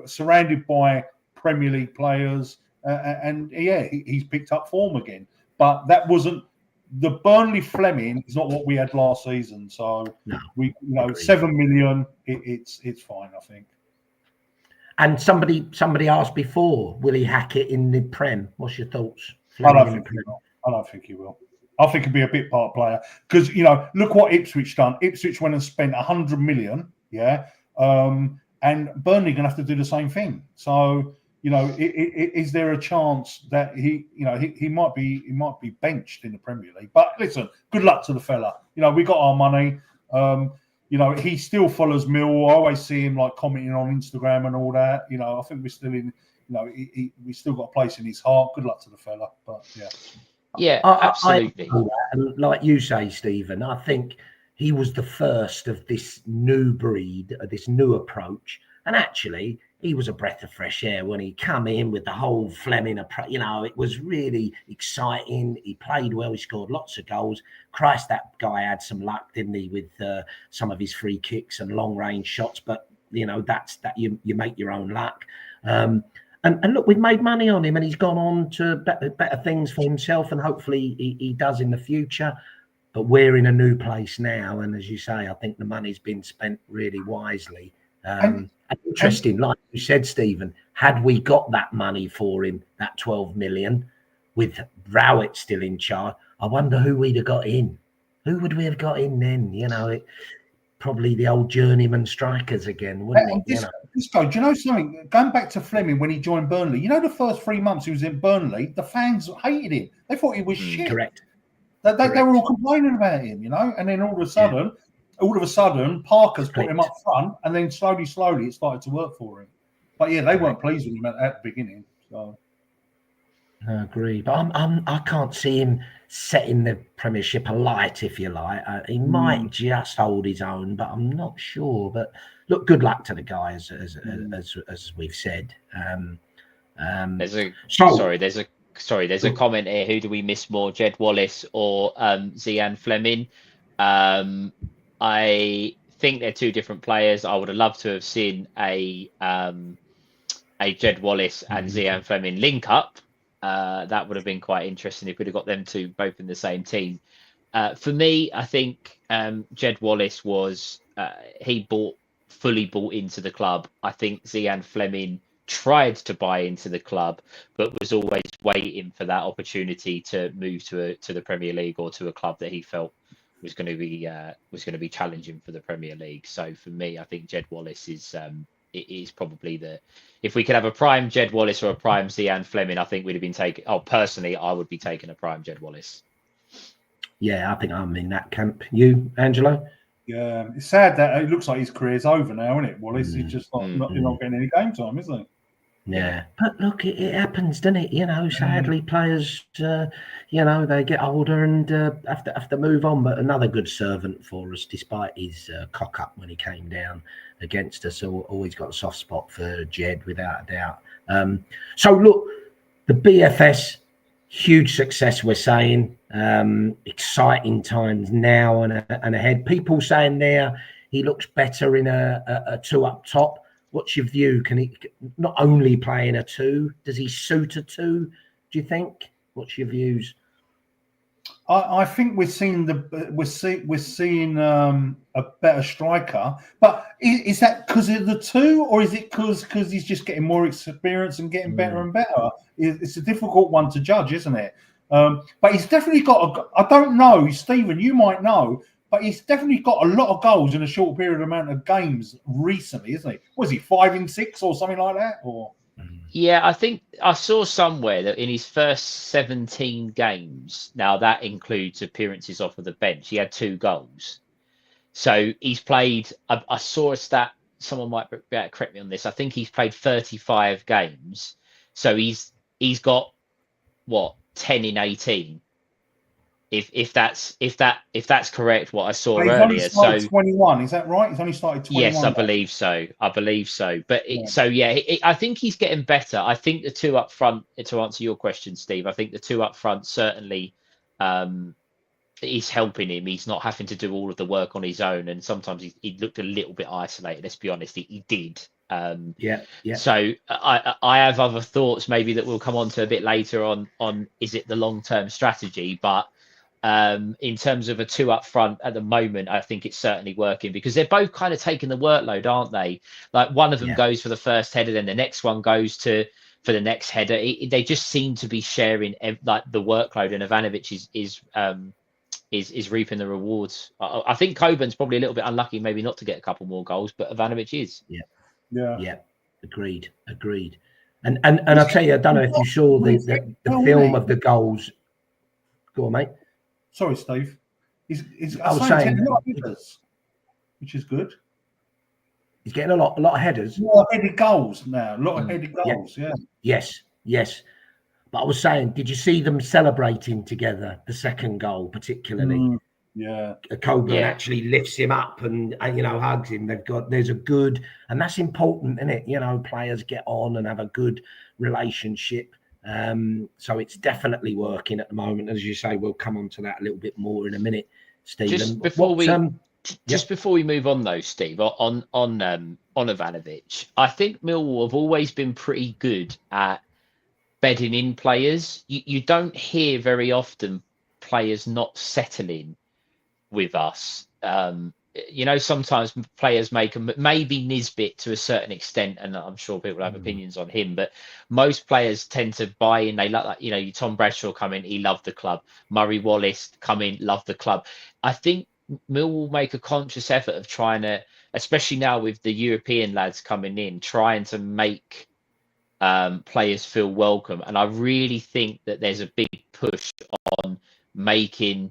surrounded by Premier League players. He's picked up form again. But that wasn't the Burnley Fleming is not what we had last season. So we 7 million, it's fine, I think. And somebody asked before, will he hack it in the Prem? What's your thoughts? I don't think he will. I think he'll be a bit part player because look what Ipswich done. Ipswich went and spent 100 million, and Burnley gonna have to do the same thing. So. Is there a chance that he might be benched in the Premier League? But listen, good luck to the fella. We got our money. He still follows Millwall. I always see him commenting on Instagram and all that. I think we're still in. We still got a place in his heart. Good luck to the fella. But absolutely. And like you say, Stephen, I think he was the first of this new breed, this new approach, and actually. He was a breath of fresh air when he come in with the whole Fleming approach. It was really exciting. He played well. He scored lots of goals. Christ, that guy had some luck, didn't he, with some of his free kicks and long range shots. But that's that you make your own luck. And look, we've made money on him, and he's gone on to better things for himself, and hopefully he does in the future. But we're in a new place now, and as you say, I think the money's been spent really wisely. Interesting, like you said, Stephen, had we got that money for him, that 12 million, with Rowett still in charge, I wonder who we'd have got in. Who would we have got in then? Probably the old journeyman strikers again, wouldn't it? This guy, do you know something? Going back to Fleming when he joined Burnley, the first 3 months he was in Burnley, the fans hated him. They thought he was shit. Correct. They were all complaining about him, and then all of a sudden, Parker's put him up front, and then slowly, it started to work for him. But they weren't pleased with him at the beginning. So I agree, but I can't see him setting the Premiership alight, if you like. He might just hold his own, but I'm not sure. But look, good luck to the guys, as we've said. There's a there's a comment here. Who do we miss more, Jed Wallace or Zean Fleming? I think they're two different players. I would have loved to have seen a Jed Wallace and Zean Fleming link up. That would have been quite interesting if we'd have got them two both in the same team. For me, I think Jed Wallace was fully bought into the club. I think Zean Fleming tried to buy into the club, but was always waiting for that opportunity to move to the Premier League or to a club that he felt was going to be challenging for the Premier League. So for me, I think Jed Wallace is probably if we could have a prime Jed Wallace or a prime Zean Fleming, I think we'd have been taking. Oh, personally, I would be taking a prime Jed Wallace. Yeah, I think I'm in that camp. You, Angelo? Yeah, it's sad that it looks like his career's over now, isn't it? Wallace, he's just not getting any game time, isn't he? Yeah, but look, it happens, doesn't it? You know, sadly, players, they get older and have to move on. But another good servant for us, despite his cock up when he came down against us. So always got a soft spot for Jed, without a doubt. So look, the BFS, huge success. We're saying exciting times now and ahead. People saying there he looks better in a two up top. What's your view? Can he not only play in a two? Does he suit a two? Do you think? What's your views? I think we're seeing a better striker, but is that because of the two, or is it because he's just getting more experience and getting better and better? It's a difficult one to judge, isn't it? But he's definitely got I don't know, Stephen, you might know. But he's definitely got a lot of goals in a short period amount of games recently, isn't he? Was he 5 in 6 or something like that? Or yeah, I think I saw somewhere that in his first 17 games, now that includes appearances off of the bench, he had 2 goals. So he's played. I saw a stat. Someone might be able to correct me on this. I think he's played 35 games. So he's got what 10 in 18. If that's correct, what I saw earlier. Only started 21, is that right? He's only started 21. Yes, I believe so. But I think he's getting better. I think the two up front, to answer your question, Steve, I think the two up front certainly is helping him. He's not having to do all of the work on his own, and sometimes he looked a little bit isolated. Let's be honest, he did. So I have other thoughts maybe that we'll come on to a bit later on is it the long-term strategy, but in terms of a two up front at the moment, I think it's certainly working because they're both kind of taking the workload, aren't they? Like one of them goes for the first header, then the next one goes for the next header. They just seem to be sharing like the workload, and Ivanovic is reaping the rewards. I think Coburn's probably a little bit unlucky, maybe not to get a couple more goals, but Ivanovic is. Yeah. Agreed. And I'll tell you, I don't know if you saw the film of the goals. Go on, mate. Sorry, Steve. I was saying, which is good. He's getting a lot of headers. A lot of headed goals now. A lot of headed goals. Yeah. Yes. But I was saying, did you see them celebrating together the second goal, particularly? Coburn actually lifts him up and hugs him. There's a good, and that's important, isn't it? Players get on and have a good relationship. So it's definitely working at the moment, as you say. We'll come on to that a little bit more in a minute, Stephen. Just before we move on, though, Steve, on Ivanovic, I think Millwall have always been pretty good at bedding in players. You don't hear very often players not settling with us. Sometimes players make them, maybe Nisbet to a certain extent, and I'm sure people have opinions on him, but most players tend to buy in. They like, Tom Bradshaw come in, he loved the club. Murray Wallace come in, loved the club. I think Millwall make a conscious effort of trying to, especially now with the European lads coming in, trying to make players feel welcome. And I really think that there's a big push on making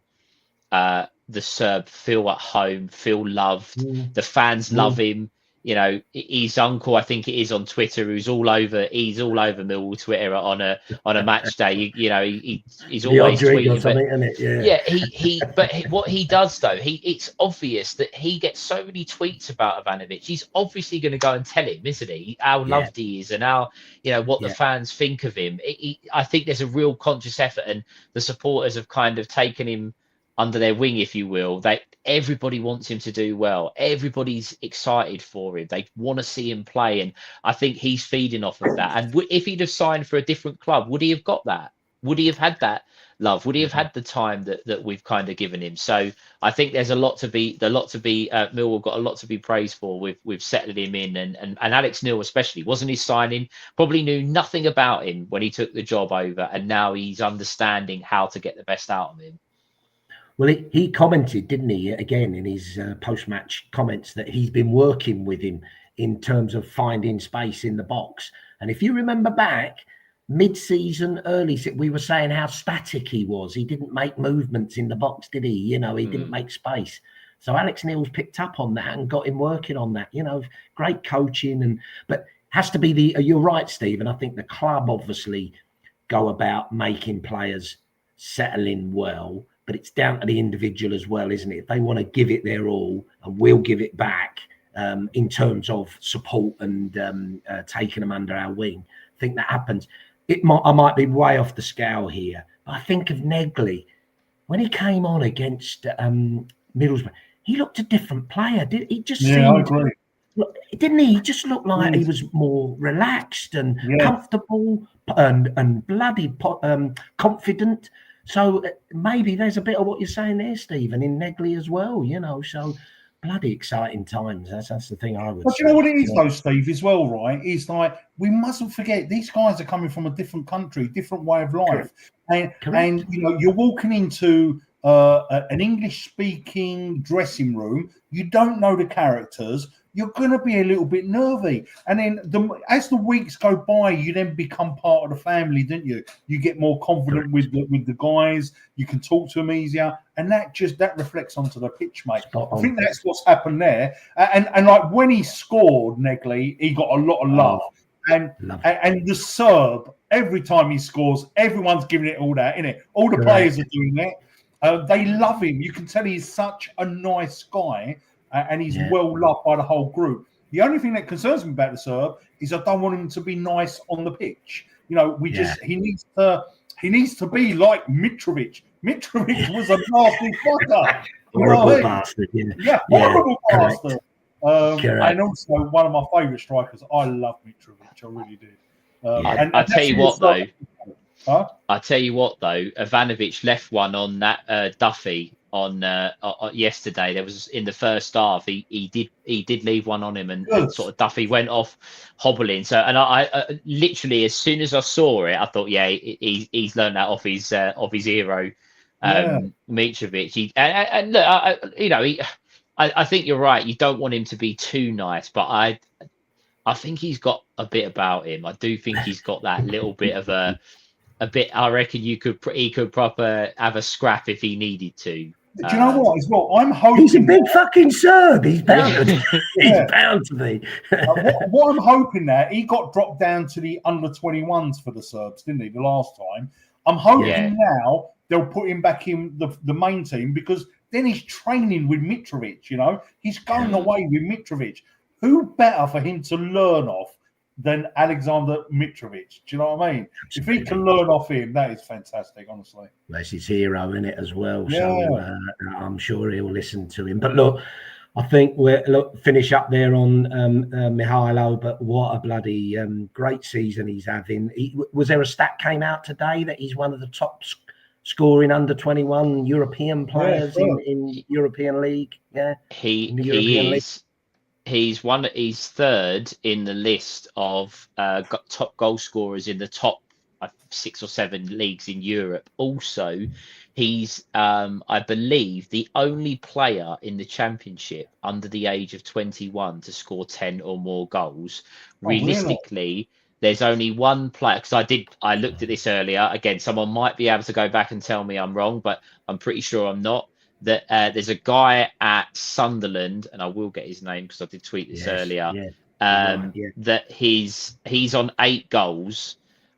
the Serb feel at home, feel loved. The fans love him. his uncle, I think it is on Twitter, he's all over Millwall Twitter on a match day. He's The always odd drink or tweeting, something, isn't it? what he does though, it's obvious that he gets so many tweets about Ivanovic. He's obviously going to go and tell him, isn't he, how loved he is and how, what the fans think of him. I think there's a real conscious effort, and the supporters have kind of taken him under their wing, if you will. Everybody wants him to do well. Everybody's excited for him. They want to see him play, and I think he's feeding off of that. And if he'd have signed for a different club, would he have got that? Would he have had that love? Would he have had the time that we've kind of given him? So I think there's Millwall got a lot to be praised for with settling him in, and Alex Neil especially. Wasn't his signing, probably knew nothing about him when he took the job over, and now he's understanding how to get the best out of him. Well, he commented, didn't he, again in his post-match comments, that he's been working with him in terms of finding space in the box. And if you remember back, mid-season, early, we were saying how static he was. He didn't make movements in the box, did he? He didn't make space. So Alex Neil's picked up on that and got him working on that. Great coaching, but has to be you're right, Stephen. I think the club obviously go about making players settle in well. But it's down to the individual as well, isn't it? If they want to give it their all, and we'll give it back in terms of support and taking them under our wing. I think that happens. I might be way off the scale here, but I think of Negley. When he came on against Middlesbrough, he looked a different player. He just seemed, I agree. Didn't he? He just looked like he was more relaxed and comfortable and bloody confident. So maybe there's a bit of what you're saying there, Stephen, in Negley as well, so bloody exciting times. That's the thing I would say. But you know what it is, though, Steve, as well, right? It's like, we mustn't forget, these guys are coming from a different country, different way of life. Correct. And you're walking into an English-speaking dressing room, you don't know the characters, you're going to be a little bit nervy. And then as the weeks go by, you then become part of the family, don't you? You get more confident with the guys. You can talk to them easier. And that reflects onto the pitch, mate. I think that's what's happened there. And like when he scored, Negley, he got a lot of love. And the Serb, every time he scores, everyone's giving it all that, innit? All the players are doing that. They love him. You can tell he's such a nice guy. And he's well loved by the whole group. The only thing that concerns me about the Serb is I don't want him to be nice on the pitch. He needs to be like Mitrovic. Mitrovic was a nasty fucker. Horrible bastard. Horrible bastard. And also one of my favourite strikers. I love Mitrovic. I really do. I tell you what, though. I tell you what, though. Ivanovic left one on that Duffy on yesterday. There was in the first half. He did leave one on him, and sort of Duffy went off hobbling. So, and I literally, as soon as I saw it, I thought, he's learned that off his hero, Mitrovic. And look, I think you're right. You don't want him to be too nice, but I think he's got a bit about him. I do think he's got that little bit of a bit. I reckon he could proper have a scrap if he needed to. Do you know what? As well, I'm hoping he's a big fucking Serb. He's bound. He's bound to be. What I'm hoping that he got dropped down to the under-21s for the Serbs, didn't he? The last time. I'm hoping now they'll put him back in the main team, because then he's training with Mitrovic. He's going away with Mitrovic. Who better for him to learn off than Alexander Mitrovic? Do you know what I mean? Absolutely. If he can learn off him, that is fantastic, honestly. That's his hero in it as well. Yeah. So I'm sure he'll listen to him. But look, I think we'll finish up there on Mihalo. But what a bloody great season he's having. Was there a stat came out today that he's one of the top scoring under 21 European players in European League? Yeah, he is. He's third in the list of top goal scorers in the top 6 or 7 leagues in Europe. Also, he's, I believe, the only player in the Championship under the age of 21 to score 10 or more goals. Realistically, there's only one player, because I looked at this earlier. Again, someone might be able to go back and tell me I'm wrong, but I'm pretty sure I'm not. that there's a guy at Sunderland, and I will get his name because I did tweet this earlier. That he's on 8 goals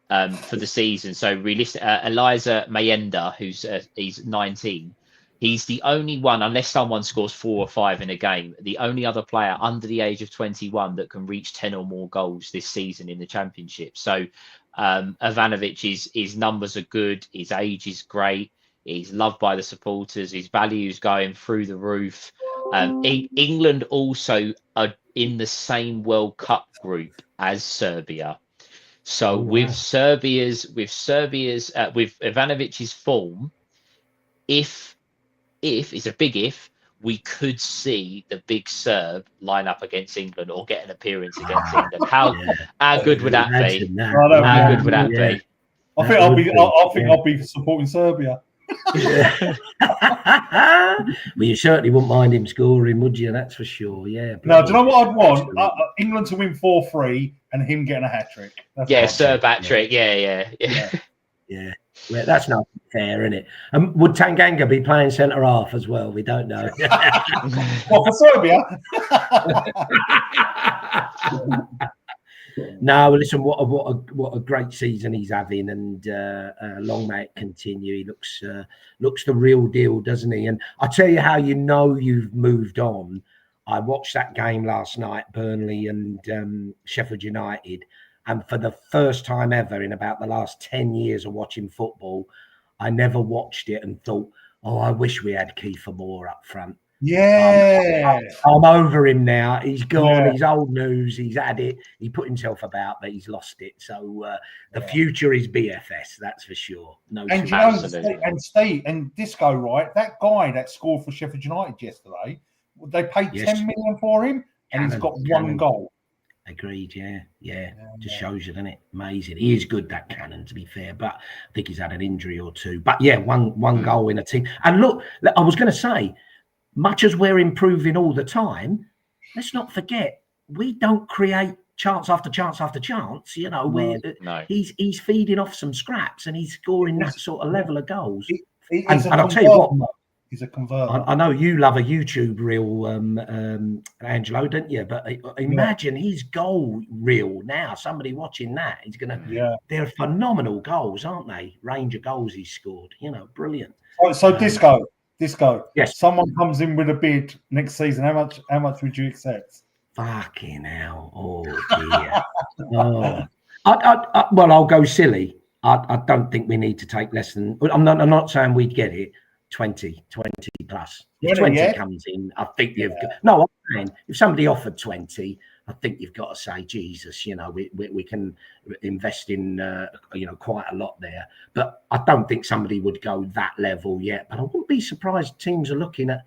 for the season. So realistic, Eliza Mayenda, he's 19. He's the only one, unless someone scores 4 or 5 in a game, the only other player under the age of 21 that can reach 10 or more goals this season in the Championship. So Ivanovic, his numbers are good. His age is great. He's loved by the supporters. His value's going through the roof. England also are in the same World Cup group as Serbia. So with Ivanovic's form, if it's a big if, we could see the big Serb line up against England or get an appearance against England. How good would that be? How good would that be? I think I'll be supporting Serbia. Well, you certainly wouldn't mind him scoring, would you? That's for sure. Yeah. No, do you know what I'd want? England to win 4-3 and him getting a hat trick. Serb hat trick. Yeah. Well, that's not fair, isn't it? Would Tanganga be playing centre half as well? We don't know. Well, for Serbia. No, listen. What a great season he's having, and long may it continue. He looks the real deal, doesn't he? And I tell you how you know you've moved on. I watched that game last night, Burnley and Sheffield United. And for the first time ever in about the last 10 years of watching football, I never watched it and thought, oh, I wish we had Kiefer Moore up front. Yeah. I'm over him now. He's gone. Yeah. He's old news. He's had it. He put himself about, but he's lost it. So the future is BFS, that's for sure. No, and you know, Steve and Disco, right? That guy that scored for Sheffield United yesterday, they paid 10 million for him, and he's got 1 goal. Agreed, yeah. Just shows you, doesn't it? Amazing. He is good, that Cannon, to be fair, but I think he's had an injury or 2. But yeah, one goal in a team. And look, I was going to say, much as we're improving all the time, let's not forget we don't create chance after chance after chance. You know, he's feeding off some scraps and he's scoring that sort of level of goals. And I'll tell you what. He's a converter. I know you love a YouTube reel, Angelo, don't you? But imagine his goal reel now. Somebody watching that, he's gonna. Yeah. They're phenomenal goals, aren't they? Range of goals he's scored. You know, brilliant. So Disco. Yes. Someone comes in with a bid next season. How much would you accept? Fucking hell! Oh dear. Well, I'll go silly. I don't think we need to take less than. I'm not saying we'd get it. 20 plus. If 20 comes in, I think you've got. No, I'm saying if somebody offered 20, I think you've got to say, Jesus, you know, we can invest in, quite a lot there. But I don't think somebody would go that level yet. But I wouldn't be surprised teams are looking at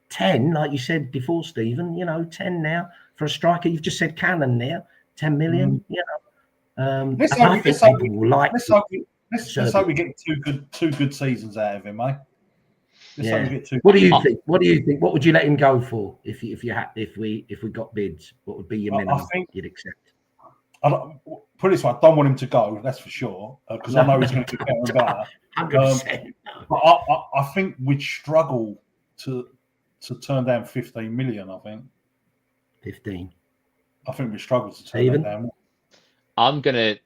10, like you said before, Stephen. 10 now for a striker. You've just said Cannon there, 10 million. Let's hope we get two good seasons out of him, mate. What do you think? What would you let him go for if we got bids? What would be your minimum you'd accept? Put it this way, I don't want him to go. That's for sure, because I know he's going to get better and better. 100%. But I think we'd struggle to turn down 15 million. I think 15. I think we struggle to turn that down. I'm gonna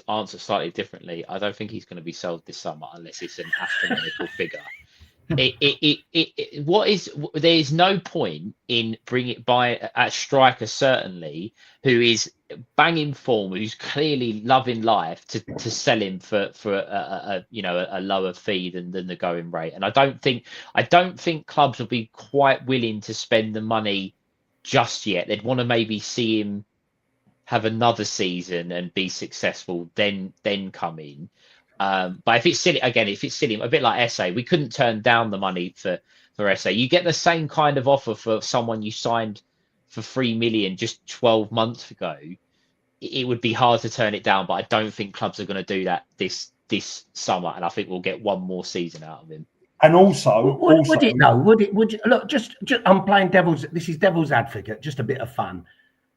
answer slightly differently. I don't think he's going to be sold this summer unless it's an astronomical figure. There's no point in by a striker, certainly, who is banging form, who's clearly loving life, to sell him for a lower fee than the going rate. And I don't think clubs will be quite willing to spend the money just yet. They'd want to maybe see him have another season and be successful, then come in. But if it's silly, a bit like SA, we couldn't turn down the money for SA. You get the same kind of offer for someone you signed for 3 million just 12 months ago. It would be hard to turn it down, but I don't think clubs are going to do that this summer, and I think we'll get one more season out of him. And also, would it though? Would you look? Just I'm playing devil's. This is devil's advocate. Just a bit of fun.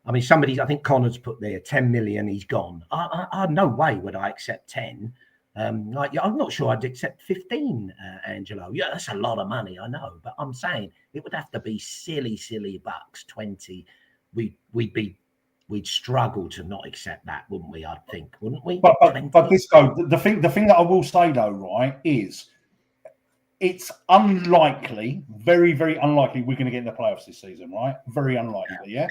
I mean, I think Connor's put there 10 million. He's gone. No way would I accept 10. Like, I'm not sure I'd accept 15, Angelo. Yeah, that's a lot of money, I know, but I'm saying it would have to be silly bucks, 20. We'd struggle to not accept that, wouldn't we? I think, wouldn't we? But this go the thing that I will say though, right, is it's unlikely, very, very unlikely we're going to get in the playoffs this season, right? Very unlikely, yeah.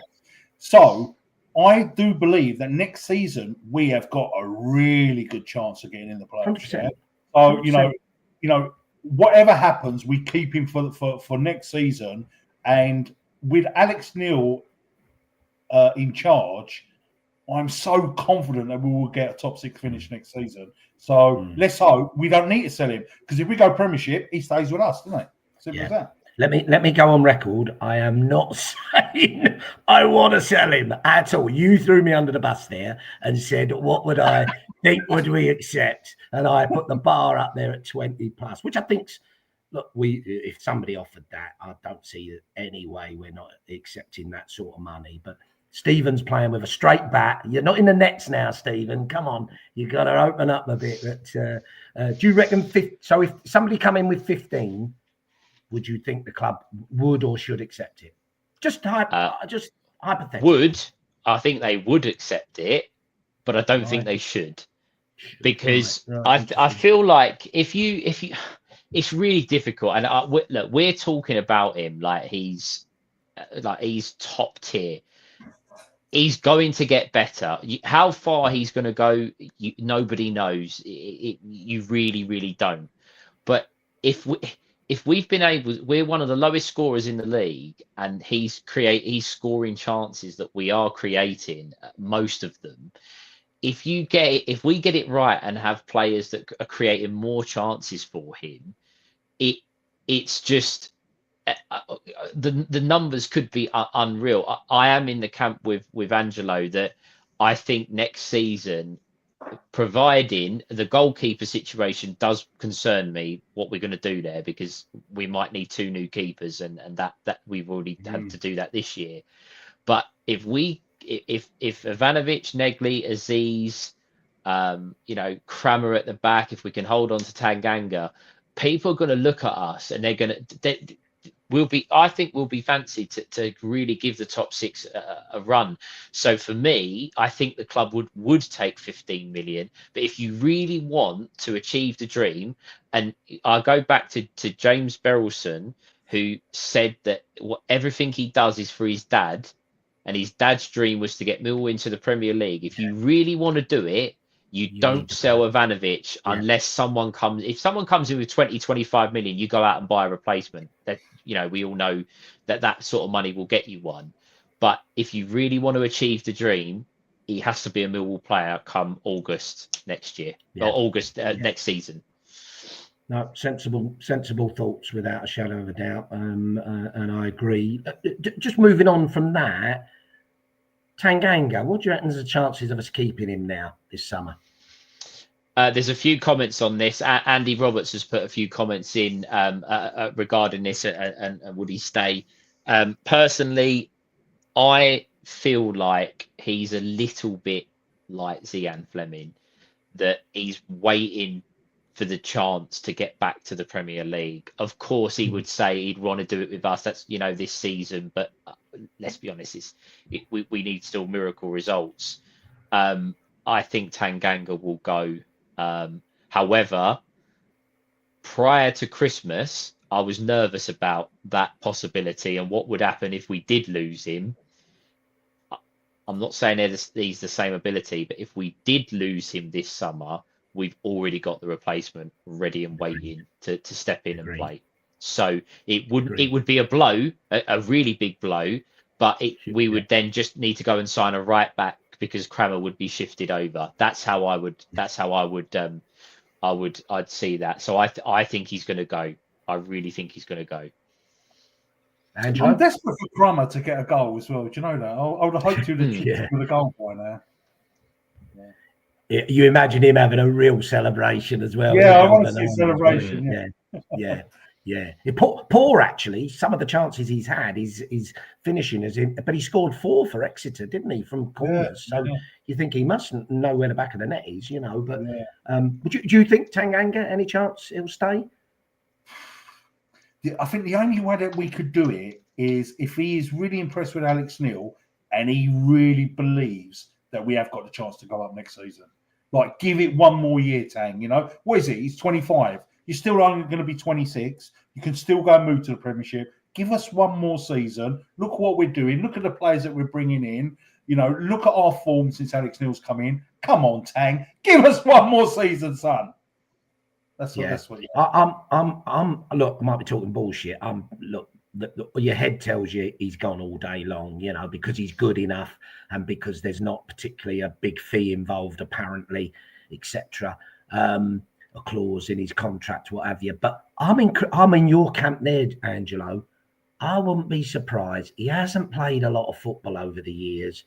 So I do believe that next season we have got a really good chance of getting in the playoffs. Yeah? So 100%. you know, whatever happens, we keep him for next season, and with Alex Neil in charge, I'm so confident that we will get a top 6 finish next season. So let's hope we don't need to sell him, because if we go Premiership, he stays with us, doesn't he? Simple as that. Let me go on record. I am not saying I want to sell him at all. You threw me under the bus there and said, what would I think would we accept? And I put the bar up there at 20 plus, which I think's, look, if somebody offered that, I don't see any way we're not accepting that sort of money. But Stephen's playing with a straight bat. You're not in the nets now, Stephen. Come on, you got to open up a bit. But do you reckon? So if somebody come in with 15, would you think the club would or should accept it? Just hypothetical. Would, I think they would accept it, but I don't think they should, because I feel like if you, it's really difficult. And look, we're talking about him like he's top tier. He's going to get better. How far he's going to go, nobody knows. You really, really don't. But if we've been able, we're one of the lowest scorers in the league, and he's scoring chances that we are creating, most of them. If we get it right and have players that are creating more chances for him, it's just the numbers could be unreal. I am in the camp with Angelo that I think next season, providing the goalkeeper situation does concern me, what we're going to do there, because we might need 2 new keepers, and that we've already had to do that this year. But if Ivanovic, Negley, Aziz, Kramer at the back, if we can hold on to Tanganga, people are going to look at us and they're going to. I think we'll be fancied to really give the top 6 a run. So for me, I think the club would take 15 million. But if you really want to achieve the dream, and I'll go back to James Berylson, who said that everything he does is for his dad, and his dad's dream was to get Millwall into the Premier League. If you really want to do it, you don't sell Ivanovic unless someone comes. If someone comes in with 20, 25 million, you go out and buy a replacement. That, we all know that sort of money will get you one. But if you really want to achieve the dream, he has to be a Millwall player come August next year, or August next season. No, sensible thoughts without a shadow of a doubt, and I agree. Just moving on from that, Tanganga, what do you reckon is the chances of us keeping him now this summer? There's a few comments on this. Andy Roberts has put a few comments in regarding this and would he stay. Personally, I feel like he's a little bit like Zean Fleming, that he's waiting for the chance to get back to the Premier League. Of course, he would say he'd want to do it with us. That's, this season. But let's be honest, we need still miracle results. I think Tanganga will go. However, prior to Christmas, I was nervous about that possibility and what would happen if we did lose him. I'm not saying he's the same ability, but if we did lose him this summer, we've already got the replacement ready and waiting to step in and play. So it would be a blow, a really big blow, but we would then just need to go and sign a right back, because Kramer would be shifted over. I'd see that. So I think he's going to go. I really think he's going to go. Angelo? I'm desperate for Kramer to get a goal as well. Do you know that? I would have hoped to have with a goal by now. You imagine him having a real celebration as well. Yeah, I want to see a celebration. Yeah, poor actually. Some of the chances he's had, he's finishing as in, but he scored 4 for Exeter, didn't he, from corners? So you think he must know where the back of the net is, you know. But do you think Tanganga, any chance he'll stay? I think the only way that we could do it is if he is really impressed with Alex Neil and he really believes that we have got the chance to go up next season. Like, give it one more year, Tang. You know, what is it? He's 25. You're still only going to be 26. You can still go and move to the Premiership. Give us one more season. Look what we're doing. Look at the players that we're bringing in. You know, look at our form since Alex Neil's come in. Come on, Tang. Give us one more season, son. That's what. Look, I might be talking bullshit. Look, your head tells you he's gone all day long, you know, because he's good enough and because there's not particularly a big fee involved, apparently, etc. A clause in his contract, what have you. But I'm in your camp there, Angelo. I wouldn't be surprised. He hasn't played a lot of football over the years.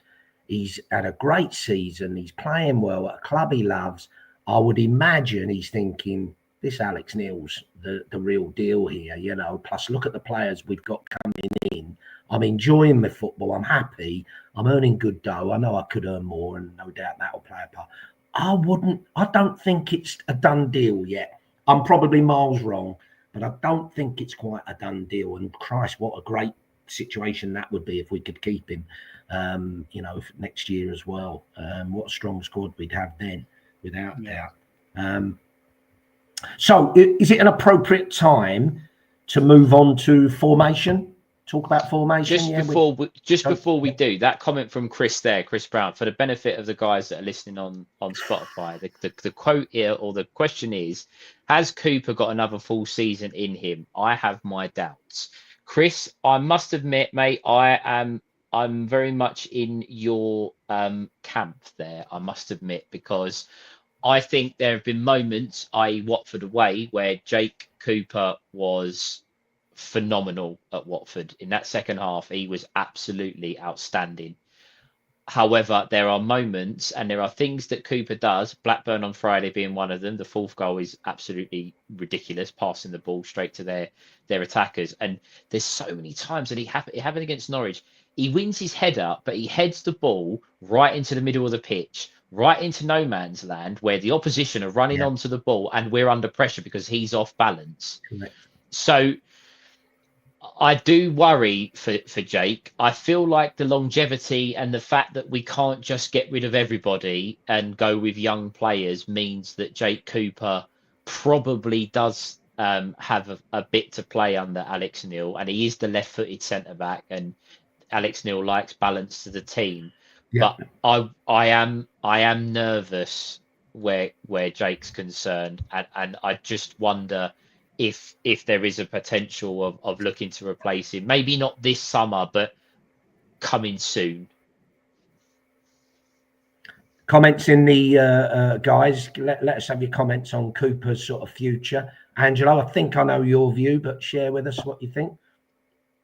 He's had a great season. He's playing well at a club he loves. I would imagine he's thinking, this Alex Neil's the real deal here, you know. Plus, look at the players we've got coming in. I'm enjoying my football. I'm happy. I'm earning good dough. I know I could earn more, and no doubt that'll play a part. I don't think it's a done deal yet. I'm probably miles wrong, but I don't think it's quite a done deal. And Christ, what a great situation that would be if we could keep him, you know, next year as well. What a strong squad we'd have then, without doubt. So is it an appropriate time to move on to formation? Talk about formation. Before we do that, comment from Chris Brown, for the benefit of the guys that are listening on Spotify, the quote here, or the question is, has Cooper got another full season in him? I have my doubts. Chris, I must admit, mate, I'm very much in your camp there, I must admit, because I think there have been moments, i.e. Watford away, where Jake Cooper was phenomenal at Watford. In that second half, he was absolutely outstanding. However, there are moments and there are things that Cooper does, Blackburn on Friday being one of them. The 4th goal is absolutely ridiculous, passing the ball straight to their attackers. And there's so many times that it happened against Norwich. He wins his header, but he heads the ball right into the middle of the pitch, right into no man's land, where the opposition are running onto the ball and we're under pressure because he's off balance. Correct. So I do worry for Jake. I feel like the longevity and the fact that we can't just get rid of everybody and go with young players means that Jake Cooper probably does have a bit to play under Alex Neil, and he is the left-footed centre-back, and Alex Neil likes balance to the team. Yeah. But I am nervous where Jake's concerned, and I just wonder if there is a potential of looking to replace him. Maybe not this summer, but coming soon. Comments in the guys. Let us have your comments on Cooper's sort of future. Angelo, I think I know your view, but share with us what you think.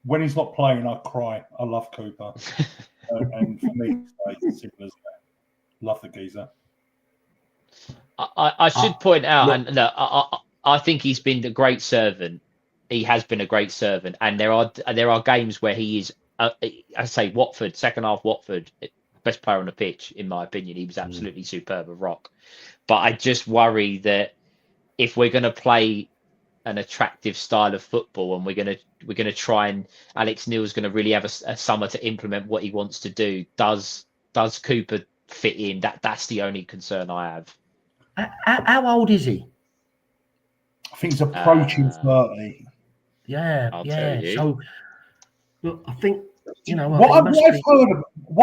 When he's not playing, I cry. I love Cooper. And for me, it's as simple as that. Love the geezer. I should point out, and look, I think he's been a great servant. He has been a great servant, and there are games where he is. I say Watford, second half Watford, best player on the pitch in my opinion. He was absolutely superb, a rock. But I just worry that if we're going to play an attractive style of football and we're going to try, and Alex Neil's going to really have a summer to implement what he wants to do, does Cooper fit in? That's the only concern I have. How old is he? I think he's approaching 30. Yeah. So, look, I think, you know, what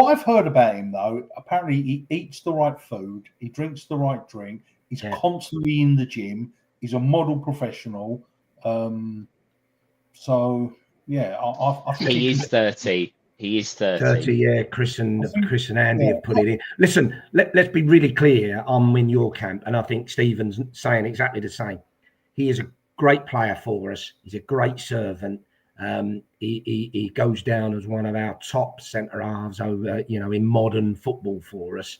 I've heard about him, though, apparently he eats the right food, he drinks the right drink, he's constantly in the gym, he's a model professional. So, yeah, I think he is 30. He is 30. 30, yeah. Chris and Andy have put it in. Listen, let's be really clear. I'm in your camp, and I think Stephen's saying exactly the same. He is a great player for us. He's a great servant. He goes down as one of our top centre halves over, in modern football for us.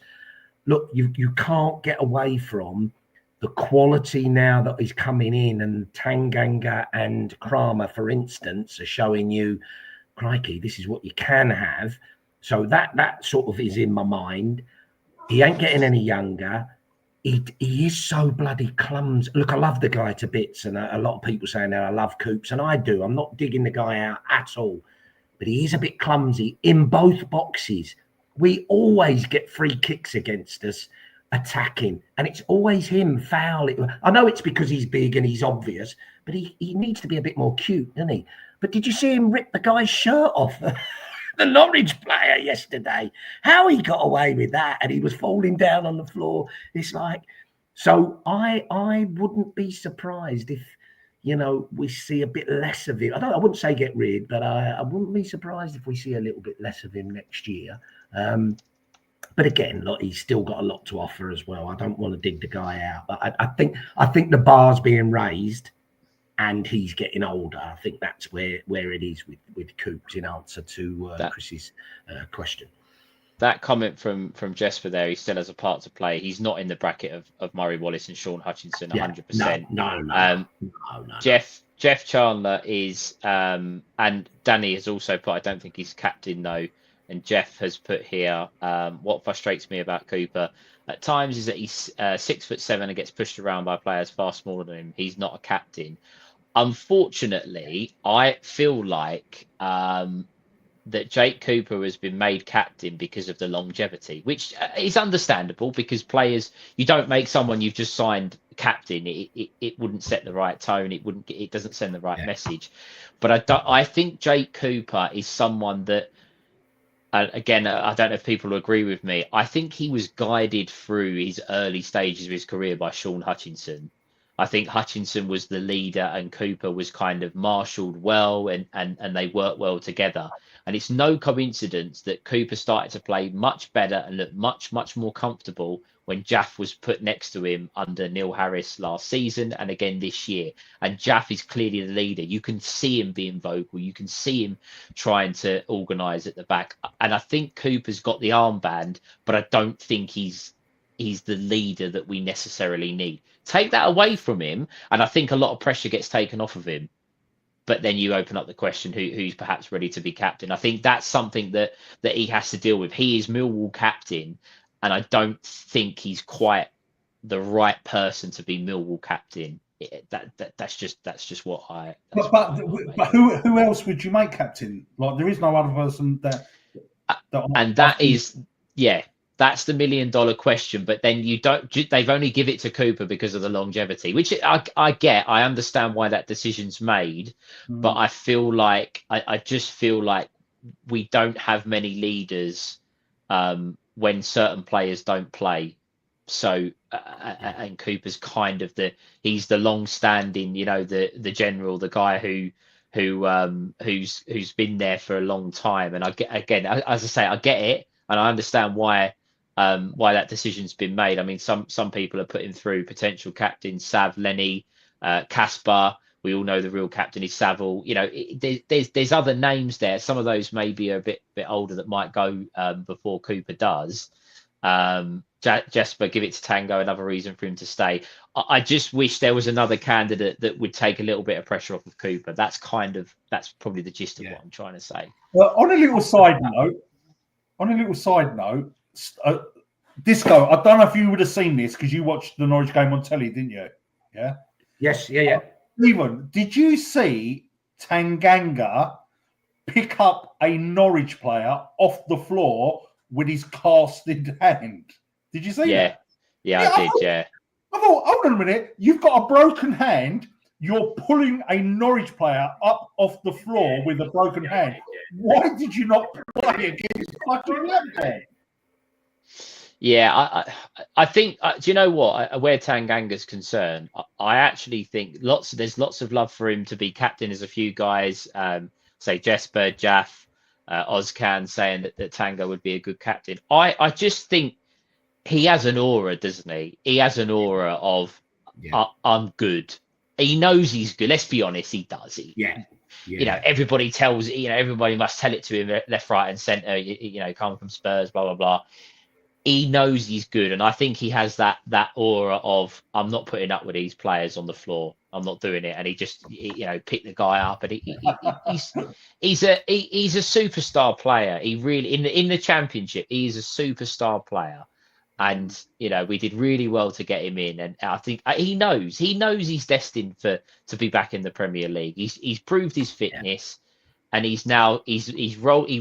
Look, you can't get away from the quality now that is coming in, and Tanganga and Kramer, for instance, are showing you, crikey, this is what you can have. So that sort of is in my mind. He ain't getting any younger. He is so bloody clumsy. Look, I love the guy to bits, and a lot of people saying that I love Coops, and I do. I'm not digging the guy out at all, but he is a bit clumsy in both boxes. We always get free kicks against us attacking, and it's always him foul. I know it's because he's big and he's obvious, but he needs to be a bit more cute, doesn't he? But did you see him rip the guy's shirt off? The Norwich player yesterday, how he got away with that, and he was falling down on the floor. It's like, so I wouldn't be surprised if, you know, we see a bit less of him. I wouldn't say get rid, but I wouldn't be surprised if we see a little bit less of him next year. But again, look, he's still got a lot to offer as well. I don't want to dig the guy out, but I think the bar's being raised, and he's getting older. I think that's where it is with Coops, in answer to Chris's question. That comment from Jesper there, he still has a part to play. He's not in the bracket of Murray Wallace and Sean Hutchinson 100%. No. Jeff Chandler is, and Danny has also put, I don't think he's captain though. And Jeff has put here, what frustrates me about Cooper at times is that he's 6'7" and gets pushed around by players far smaller than him. He's not a captain. Unfortunately, I feel like that Jake Cooper has been made captain because of the longevity, which is understandable, because players, you don't make someone you've just signed captain. It wouldn't set the right tone. It doesn't send the right message. But I think Jake Cooper is someone that, again, I don't know if people agree with me. I think he was guided through his early stages of his career by Sean Hutchinson. I think Hutchinson was the leader and Cooper was kind of marshalled well, and they worked well together. And it's no coincidence that Cooper started to play much better and look much, much more comfortable when Jaff was put next to him under Neil Harris last season and again this year. And Jaff is clearly the leader. You can see him being vocal. You can see him trying to organise at the back. And I think Cooper's got the armband, but I don't think he's the leader that we necessarily need. Take that away from him, and I think a lot of pressure gets taken off of him. But then you open up the question, who's perhaps ready to be captain. I think that's something that he has to deal with. He is Millwall captain, and I don't think he's quite the right person to be Millwall captain. That's just what I. But who else would you make captain? Like, there is no other person that and that is, that's the $1 million question. But then they've only give it to Cooper because of the longevity, which I get. I understand why that decision's made, but I feel like I just feel like we don't have many leaders when certain players don't play. So and Cooper's kind of he's the long-standing, the general, the guy who's been there for a long time. And I get, again, as I say, I get it, and I understand why that decision's been made. I mean, some people are putting through potential captains: Sav, Lenny, Caspar. We all know the real captain is Saville. There's other names there. Some of those maybe are a bit older that might go before Cooper does. Jesper, give it to Tango, another reason for him to stay. I just wish there was another candidate that would take a little bit of pressure off of Cooper. That's probably the gist of what I'm trying to say. Well, on a little side note, Disco, I don't know if you would have seen this because you watched the Norwich game on telly, didn't you? Yeah. Yes. Yeah. Stephen, did you see Tanganga pick up a Norwich player off the floor with his casted hand? Did you see that? Yeah, I did. Yeah. I thought, hold on a minute, you've got a broken hand. You're pulling a Norwich player up off the floor with a broken hand. Why did you not play against fucking Blackburn? Yeah, I think, do you know what? Where Tanganga's concerned, I actually think there's lots of love for him to be captain. As a few guys, say Jesper, Jaff, Ozcan saying that Tanga would be a good captain. I just think he has an aura, doesn't he? He has an aura of, I'm good. He knows he's good. Let's be honest, he does. Everybody everybody must tell it to him left, right and centre, coming from Spurs, blah, blah, blah. he knows he's good, and I think he has that aura of I'm not putting up with these players on the floor. I'm not doing it, and he just picked the guy up, and he's a superstar player. He really in the Championship, he's a superstar player, and we did really well to get him in, and I think he knows he's destined to be back in the Premier League. He's proved his fitness, and he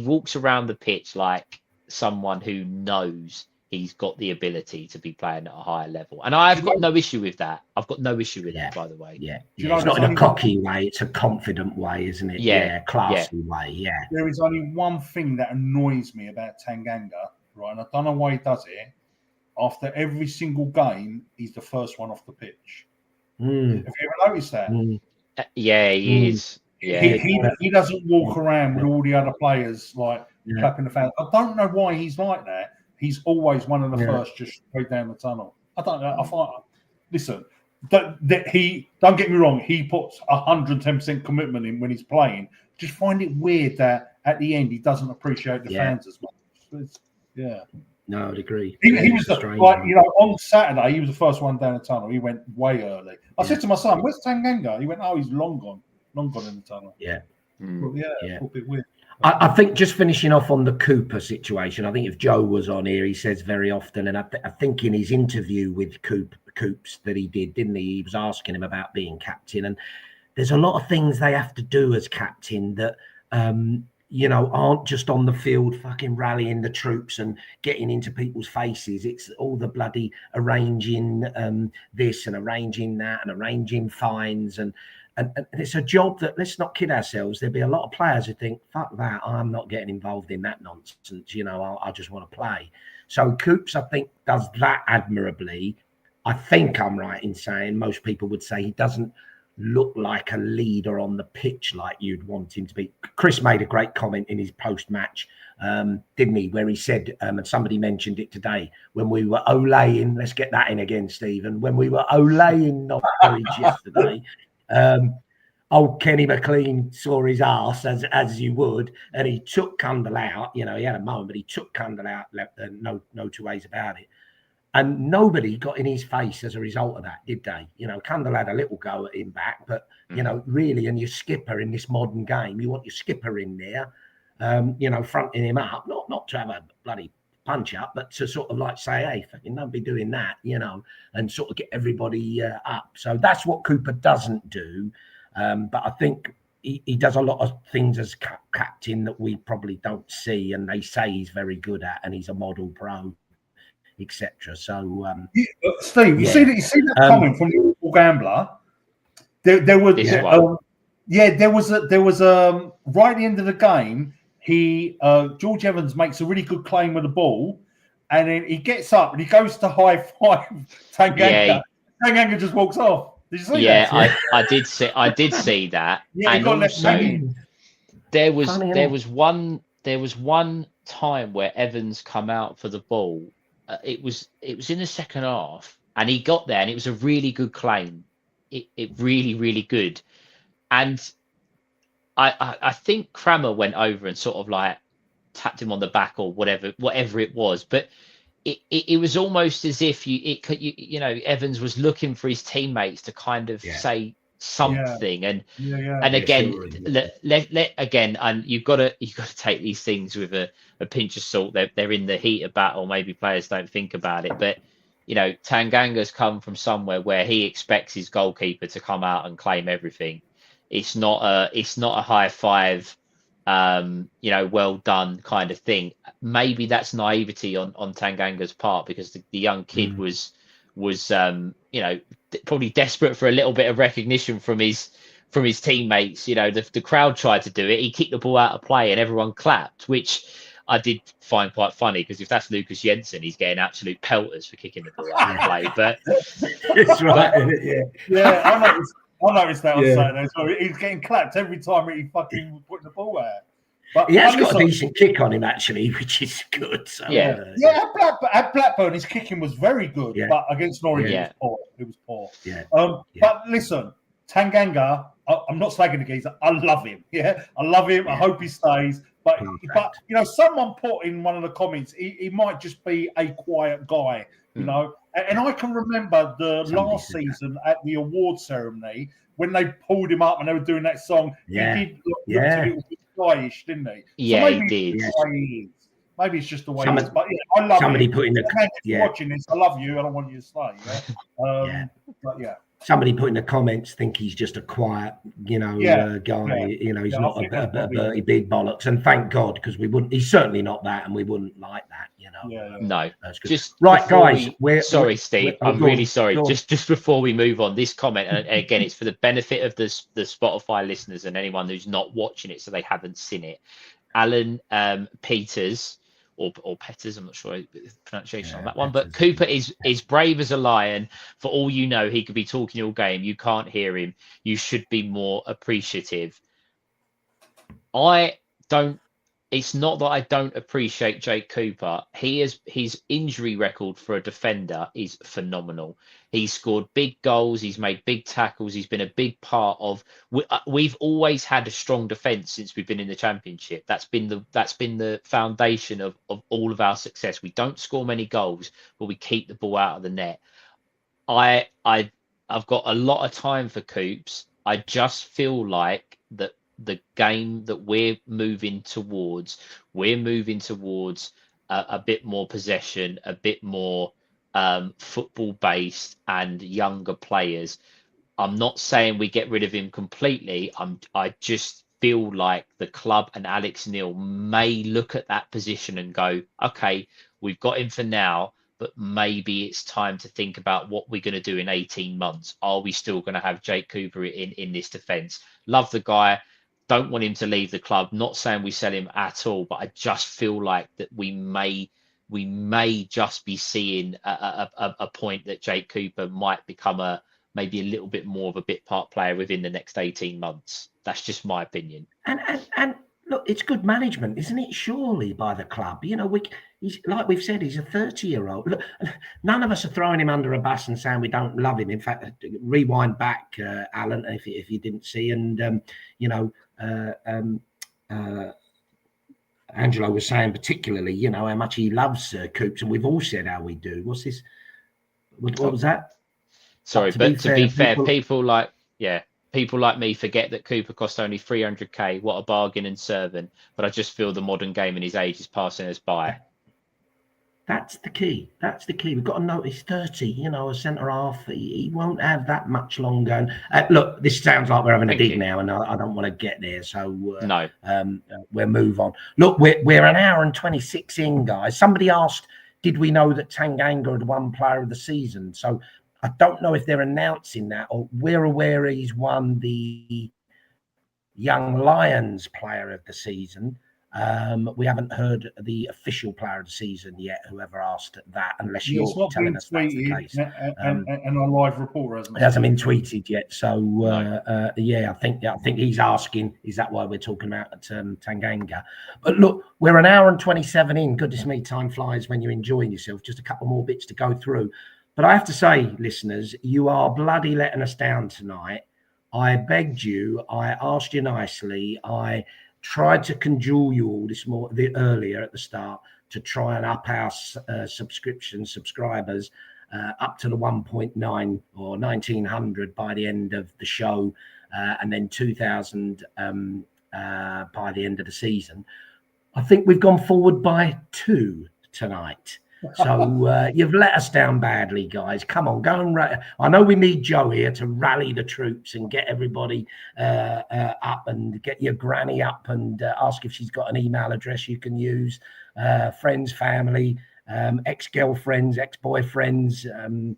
walks around the pitch like someone who knows he's got the ability to be playing at a higher level. And I've got no issue with that. I've got no issue with that, by the way. Yeah. It's not in a cocky way. It's a confident way, isn't it? Yeah. Classy way. Yeah. There is only one thing that annoys me about Tanganga, right? And I don't know why he does it. After every single game, he's the first one off the pitch. Have you ever noticed that? Yeah, he is. Yeah. He doesn't walk around with all the other players like clapping the fans. I don't know why he's like that. He's always one of the first, just straight down the tunnel. I don't know. I find, listen, he don't get me wrong. He puts 110% commitment in when he's playing. Just find it weird that at the end he doesn't appreciate the fans as much. No, I'd agree. He was on Saturday. He was the first one down the tunnel. He went way early. I said to my son, "Where's Tanganga?" He went, "Oh, he's long gone in the tunnel." Well, a bit weird. I think just finishing off on the Cooper situation, I think if Joe was on here, he says very often, and I think in his interview with Coops that he did, didn't he? He was asking him about being captain, and there's a lot of things they have to do as captain that, aren't just on the field fucking rallying the troops and getting into people's faces. It's all the bloody arranging this and arranging that and arranging fines and it's a job that, let's not kid ourselves, there'll be a lot of players who think, fuck that, I'm not getting involved in that nonsense, I just want to play. So Coops, I think, does that admirably. I think I'm right in saying most people would say he doesn't look like a leader on the pitch like you'd want him to be. Chris made a great comment in his post-match, didn't he, where he said, and somebody mentioned it today, when we were olaying, let's get that in again, Stephen, when we were olaying Norwich yesterday, old Kenny McLean saw his arse as you would, and he took Cundle out. He had a moment, but he took Cundle out. No two ways about it. And nobody got in his face as a result of that, did they? Cundle had a little go at him back, but really, and your skipper in this modern game, you want your skipper in there, fronting him up, not to have a bloody punch up, but to sort of like say, hey, fucking don't be doing that, and sort of get everybody up. So that's what Cooper doesn't do. But I think he does a lot of things as captain that we probably don't see, and they say he's very good at, and he's a model pro, etc. So, Steve, you see that comment from the Liverpool Gambler? There was right at the end of the game. George Evans makes a really good claim with the ball, and then he gets up and he goes to high five Tanganga. Tanganga just walks off. Did you see that? Yeah, I did see that. Yeah, and also there was one time where Evans come out for the ball. It was in the second half, and he got there, and it was a really good claim. It really, really good, and I think Kramer went over and sort of like tapped him on the back or whatever it was, but it was almost as if Evans was looking for his teammates to kind of say something, and again, again, and you've got to take these things with a pinch of salt. They're in the heat of battle. Maybe players don't think about it, but Tanganga's come from somewhere where he expects his goalkeeper to come out and claim everything. It's not a high five, well done kind of thing. Maybe that's naivety on Tanganga's part, because the young kid was probably desperate for a little bit of recognition from his teammates. The crowd tried to do it. He kicked the ball out of play and everyone clapped, which I did find quite funny, because if that's Lucas Jensen, he's getting absolute pelters for kicking the ball out of play. But it's right. I noticed that on Saturday. So he's getting clapped every time he fucking put the ball out. But he has got a decent kick on him, actually, which is good. So, at Blackburn, his kicking was very good, but against Norwich, it was poor. Yeah. But listen, Tanganga I'm not slagging the geezer. I love him. Yeah, I love him. I hope he stays. But you know, someone put in one of the comments, he might just be a quiet guy. You know, and I can remember last season at the award ceremony when they pulled him up and they were doing that song. Yeah. He did look a little bit guyish, didn't he? Yeah, so maybe he did. Maybe it's just the way he is. But yeah, I love somebody him. put in the Man, if you're watching this, I love you. I don't want you to stay. Yeah. But yeah. Somebody put in the comments think he's just a quiet, you know, guy. You know, he's not a Bertie Big bollocks. And thank God, because we wouldn't. He's certainly not that, and we wouldn't like that. You know. No. That's good. Just right, guys. Sorry, Steve. I'm really sorry. Just before we move on, this comment, and again, it's for the benefit of the Spotify listeners and anyone who's not watching it, so they haven't seen it. Alan Peters. Or Peters, I'm not sure the pronunciation on that one, but Cooper is brave as a lion. For all you know, he could be talking all game. You can't hear him. You should be more appreciative. It's not that I don't appreciate Jake Cooper. His injury record for a defender is phenomenal. He's scored big goals. He's made big tackles. He's been a big part of. We've always had a strong defence since we've been in the Championship. That's been the foundation of all of our success. We don't score many goals, but we keep the ball out of the net. I've got a lot of time for Coops. I just feel like that. The game that we're moving towards a bit more possession, a bit more football based and younger players. I'm not saying we get rid of him completely. I just feel like the club and Alex Neil may look at that position and go, okay, we've got him for now, but maybe it's time to think about what we're going to do in 18 months. Are we still going to have Jake Cooper in this defence? Love the guy. Don't want him to leave the club. Not saying we sell him at all, but I just feel like that we may just be seeing a point that Jake Cooper might become maybe a little bit more of a bit part player within the next 18 months. That's just my opinion. And look, it's good management, isn't it? Surely by the club. You know, he's like we've said, he's a 30-year-old. Look, none of us are throwing him under a bus and saying we don't love him. In fact, rewind back, Alan, if you didn't see, and you know. Angelo was saying particularly, you know, how much he loves Coops, and we've all said how we do. What's this? What was that? Sorry, but to be fair, people like me forget that Cooper cost only 300k. What a bargain and serving. But I just feel the modern game in his age is passing us by. That's the key. We've got to notice 30, you know, a centre half. He won't have that much longer. And look, this sounds like we're having a dig now, and I don't want to get there. So no, we'll move on. Look, we're an hour and 26 in, guys. Somebody asked, did we know that Tanganga had won Player of the Season? So I don't know if they're announcing that, or we're aware he's won the Young Lions Player of the Season. We haven't heard the official Player of the Season yet, whoever asked that, unless you're telling us that's the case. And our live reporter hasn't been tweeted yet. So, I think he's asking, is that why we're talking about Tanganga? But look, we're an hour and 27 in. Goodness me, time flies when you're enjoying yourself. Just a couple more bits to go through. But I have to say, listeners, you are bloody letting us down tonight. I begged you. I asked you nicely. I tried to cajole you all earlier at the start to try and up our subscribers up to the 1.9 or 1900 by the end of the show, and then 2000 by the end of the season. I think we've gone forward by 2 tonight. So you've let us down badly, guys. Come on, go and I know we need Joe here to rally the troops and get everybody up, and get your granny up and ask if she's got an email address you can use. Friends, family, ex-girlfriends, ex-boyfriends,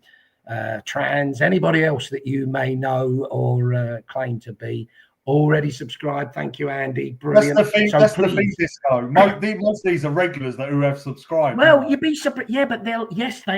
trans, anybody else that you may know or claim to be. Already subscribed. Thank you, Andy. Brilliant. That's the thing, Disco. Most of these are regulars who have subscribed. Well, you'd be surprised. Yeah, but they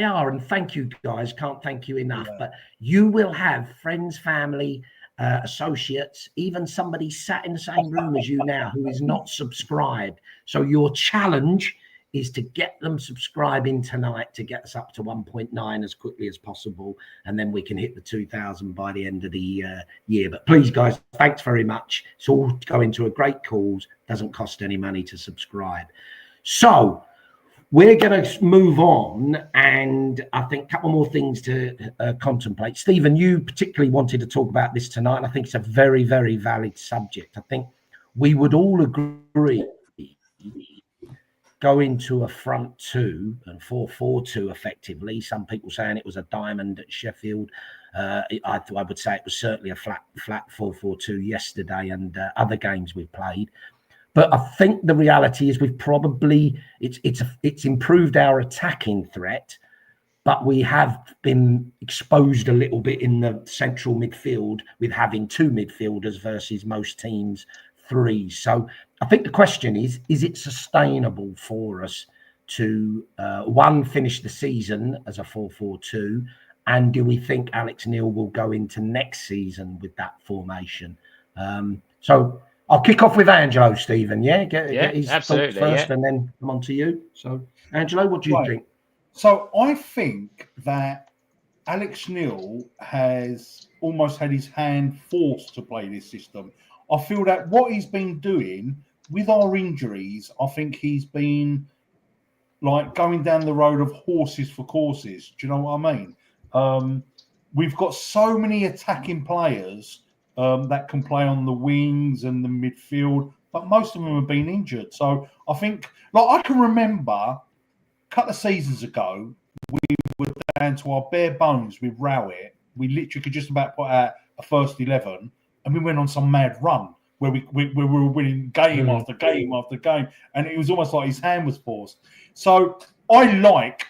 are. And thank you, guys. Can't thank you enough. Yeah. But you will have friends, family, associates, even somebody sat in the same room as you now who is not subscribed. So your challenge is to get them subscribing tonight to get us up to 1.9 as quickly as possible, and then we can hit the 2,000 by the end of the year. But please, guys, thanks very much. It's all going to a great cause. Doesn't cost any money to subscribe. So we're going to move on, and I think a couple more things to contemplate. Stephen, you particularly wanted to talk about this tonight, and I think it's a very, very valid subject. I think we would all agree going to a front two and 4-4-2 effectively. Some people saying it was a diamond at Sheffield. I would say it was certainly a flat 4-4-2 yesterday and other games we've played. But I think the reality is we've probably it's improved our attacking threat, but we have been exposed a little bit in the central midfield with having two midfielders versus most teams 3. So I think the question is it sustainable for us to one, finish the season as a 4-4-2, and do we think Alex Neil will go into next season with that formation? So I'll kick off with Angelo, Stephen. Get his thoughts first, and then come on to you. So, Angelo, what do you think? So I think that Alex Neil has almost had his hand forced to play this system. I feel that what he's been doing with our injuries, I think he's been like going down the road of horses for courses. Do you know what I mean? We've got so many attacking players that can play on the wings and the midfield, but most of them have been injured. So I think, like, I can remember a couple of seasons ago, we were down to our bare bones with Rowett. We literally could just about put out a first 11, and we went on some mad run where we were winning game after game after game, and it was almost like his hand was forced. So I like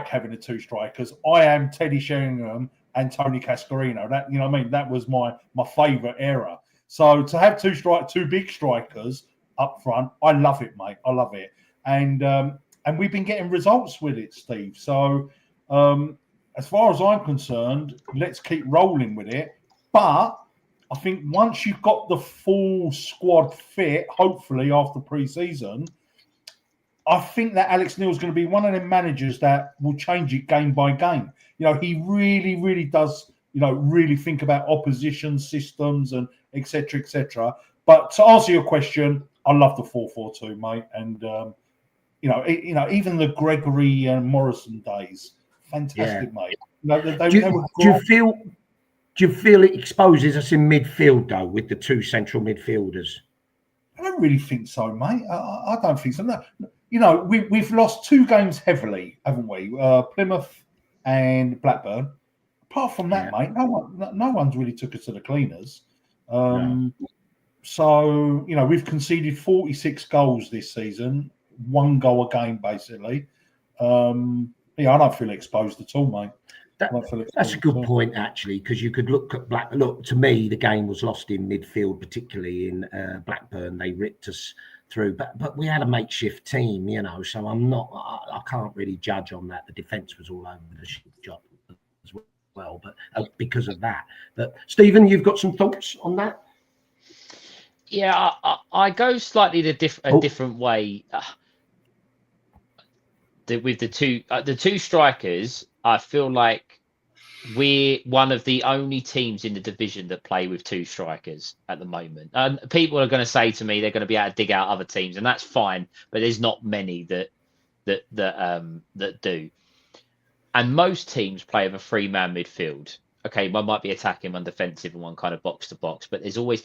having the two strikers. I am Teddy Sheringham and Tony Cascarino. That, you know what I mean? That was my favourite era. So to have two big strikers up front, I love it, mate. I love it. And we've been getting results with it, Steve. So as far as I'm concerned, let's keep rolling with it. But I think once you've got the full squad fit, hopefully after pre-season, I think that Alex Neil is going to be one of the managers that will change it game by game. You know, he really, really does, really think about opposition systems and et cetera, et cetera. But to answer your question, I love the 4-4-2, mate. And, even the Gregory and Morrison days, fantastic, mate. Do you feel it exposes us in midfield, though, with the two central midfielders? I don't really think so, mate. I don't think so. No. We've lost 2 games heavily, haven't we? Plymouth and Blackburn. Apart from that, mate, no one's really took us to the cleaners. So, we've conceded 46 goals this season, 1 goal a game, basically. I don't feel exposed at all, mate. That's a good point, actually, because you could look at Look, to me, the game was lost in midfield, particularly in Blackburn. They ripped us through, but we had a makeshift team, so I can't really judge on that. The defence was all over the shop as well, but because of that. But Stephen, you've got some thoughts on that? Yeah, I go slightly a different way. With the two strikers, I feel like we're one of the only teams in the division that play with 2 strikers at the moment. And people are going to say to me they're going to be able to dig out other teams, and that's fine. But there's not many that do. And most teams play with a 3-man midfield. Okay, one might be attacking, one defensive, and one kind of box to box. But there's always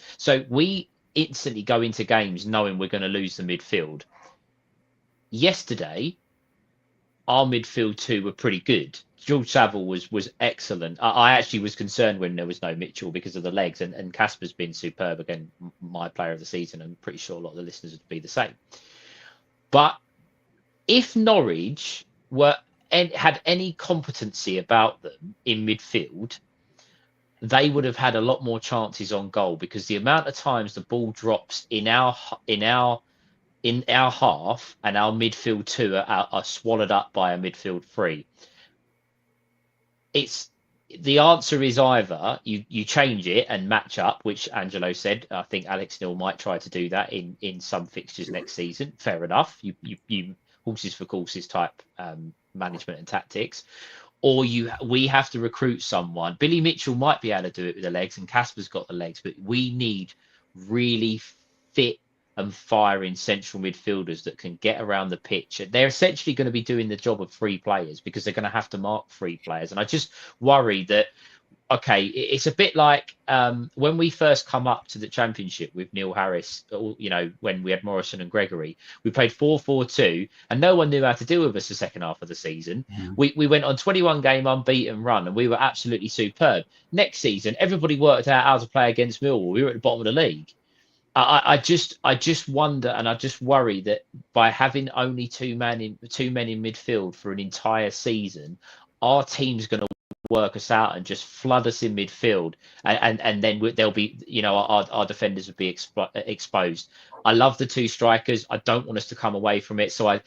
we instantly go into games knowing we're going to lose the midfield. Yesterday, our midfield 2 were pretty good. George Saville was excellent. I actually was concerned when there was no Mitchell because of the legs, and Casper's been superb. Again, my player of the season. I'm pretty sure a lot of the listeners would be the same. But if Norwich had any competency about them in midfield, they would have had a lot more chances on goal, because the amount of times the ball drops in our half and our midfield 2 are swallowed up by a midfield 3. The answer is either you change it and match up, which Angelo said. I think Alex Neil might try to do that in some fixtures next season. Fair enough. You horses for courses type management and tactics, or we have to recruit someone. Billy Mitchell might be able to do it with the legs, and Casper's got the legs, but we need really fit and firing central midfielders that can get around the pitch. They're essentially going to be doing the job of 3 players because they're going to have to mark 3 players. And I just worry that, okay, it's a bit like when we first come up to the Championship with Neil Harris, you know, when we had Morrison and Gregory, we played 4-4-2 and no one knew how to deal with us the second half of the season. We went on 21 game unbeaten run and we were absolutely superb. Next season, everybody worked out how to play against Millwall. We were at the bottom of the league. I just wonder, and I just worry that by having only 2 men in midfield for an entire season, our team's going to work us out and just flood us in midfield, and then there'll be, you know, our defenders would be exposed. I love the 2 strikers. I don't want us to come away from it. So I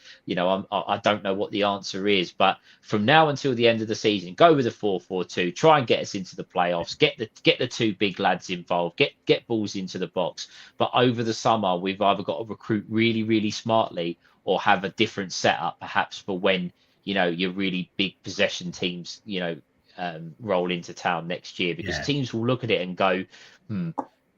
don't know what the answer is, but from now until the end of the season, go with the 4-4-2. Try and get us into the playoffs. Get the 2 big lads involved. Get balls into the box. But over the summer, we've either got to recruit really, really smartly or have a different setup, perhaps for when, you know, your really big possession teams, you know, roll into town next year, because teams will look at it and go,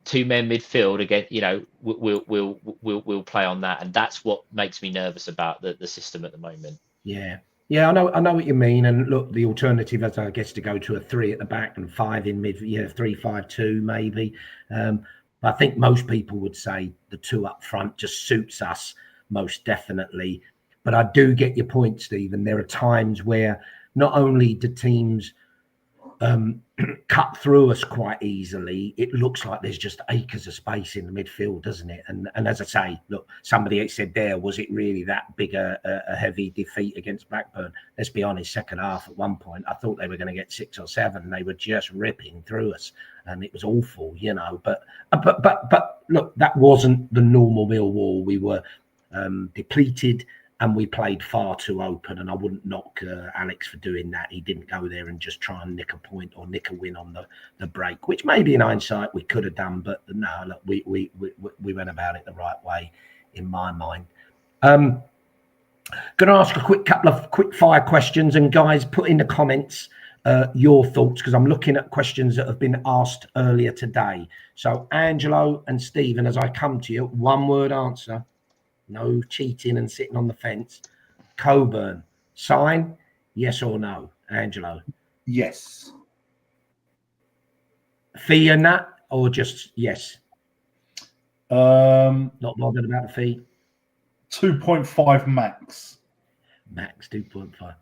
2 men midfield again, you know, we'll play on that, and that's what makes me nervous about the system at the moment. Yeah, I know what you mean. And look, the alternative is, I guess, to go to a 3 at the back and 5 in mid, 3-5-2 maybe. But I think most people would say the 2 up front just suits us most definitely. But I do get your point, Stephen. There are times where not only do teams cut through us quite easily, it looks like there's just acres of space in the midfield, doesn't it? And as I say, look, somebody said there, was it really that big a heavy defeat against Blackburn? Let's be honest, second half at one point, I thought they were going to get 6 or 7. They were just ripping through us, and it was awful, you know. But look, that wasn't the normal Millwall. We were depleted, and we played far too open, and I wouldn't knock Alex for doing that. He didn't go there and just try and nick a point or nick a win on the break, which maybe in hindsight we could have done, but no, look, we went about it the right way, in my mind. Going to ask a couple of quick fire questions, and guys, put in the comments your thoughts, because I'm looking at questions that have been asked earlier today. So Angelo and Stephen, as I come to you, 1-word answer. No cheating and sitting on the fence. Coburn, sign, yes or no? Angelo? Yes. Fee and that, or just yes? Not bothered about the fee? 2.5 max. Max 2.5.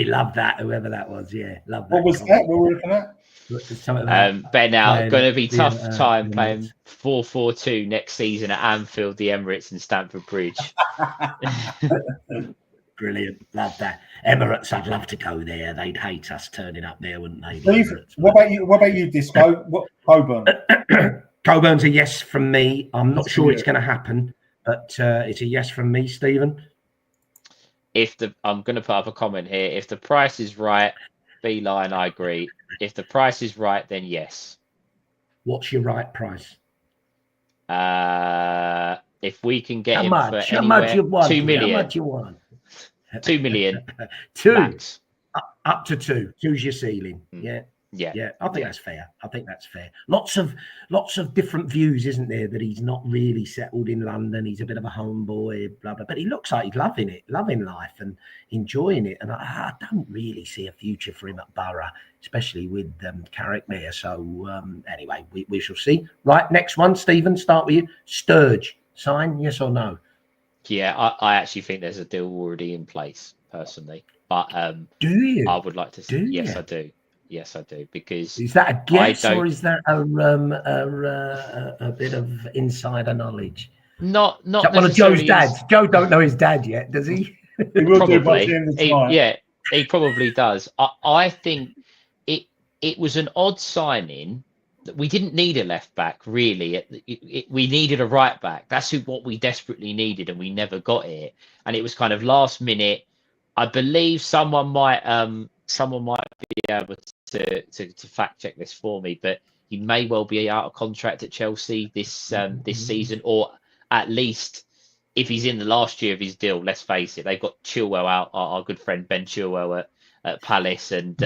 Love that, whoever that was. Yeah, love that. What was that? What were we looking at? Ben, now going to be tough time playing 4-4-2 next season at Anfield, the Emirates, and Stamford Bridge. Brilliant, love that. Emirates, I'd love to go there. They'd hate us turning up there, wouldn't they? Steve, what about you, Disco? What Coburn? Coburn's a yes from me. I'm not sure it's going to happen, but it's a yes from me, Stephen. I'm going to put up a comment here. If the price is right, Beeline, I agree. If the price is right, then yes. What's your right price? If we can get how him for anywhere, 2 million. How much you want? 2 million. 2. Max. Up to 2. 2's your ceiling. Yeah. I think that's fair. Lots of different views, isn't there? That he's not really settled in London. He's a bit of a homeboy, blah blah. But he looks like he's loving life and enjoying it. And I don't really see a future for him at Borough, especially with Carrick there. So anyway, we shall see. Right, next one, Stephen. Start with you. Sturge, sign, yes or no? Yeah, I actually think there's a deal already in place, personally. But do you? I would like to see. Yes, I do. Yes, I do. Because is that a guess or is that a bit of insider knowledge? Not one of Joe's dads. Joe don't know his dad yet, does he? He will do by probably. the end of the night. He probably does. I think it was an odd signing. That we didn't need a left back, really. We needed a right back. That's what we desperately needed, and we never got it. And it was kind of last minute. I believe someone might be able to fact check this for me, but he may well be out of contract at Chelsea this season, or at least if he's in the last year of his deal, let's face it, they've got Chilwell out, our good friend Ben Chilwell at Palace, and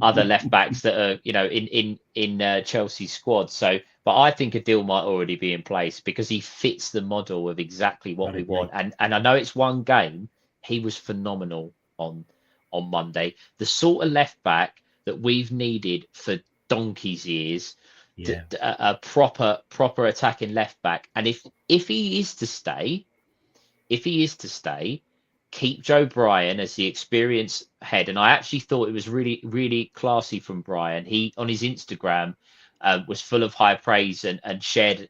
other left backs that are, in Chelsea's squad. So, but I think a deal might already be in place because he fits the model of exactly what we want. And I know it's one game. He was phenomenal on Monday. The sort of left back that we've needed for donkey's years. Yeah. A proper attacking left back. And if he is to stay, keep Joe Bryan as the experienced head. And I actually thought it was really, really classy from Bryan. He, on his Instagram, was full of high praise and shared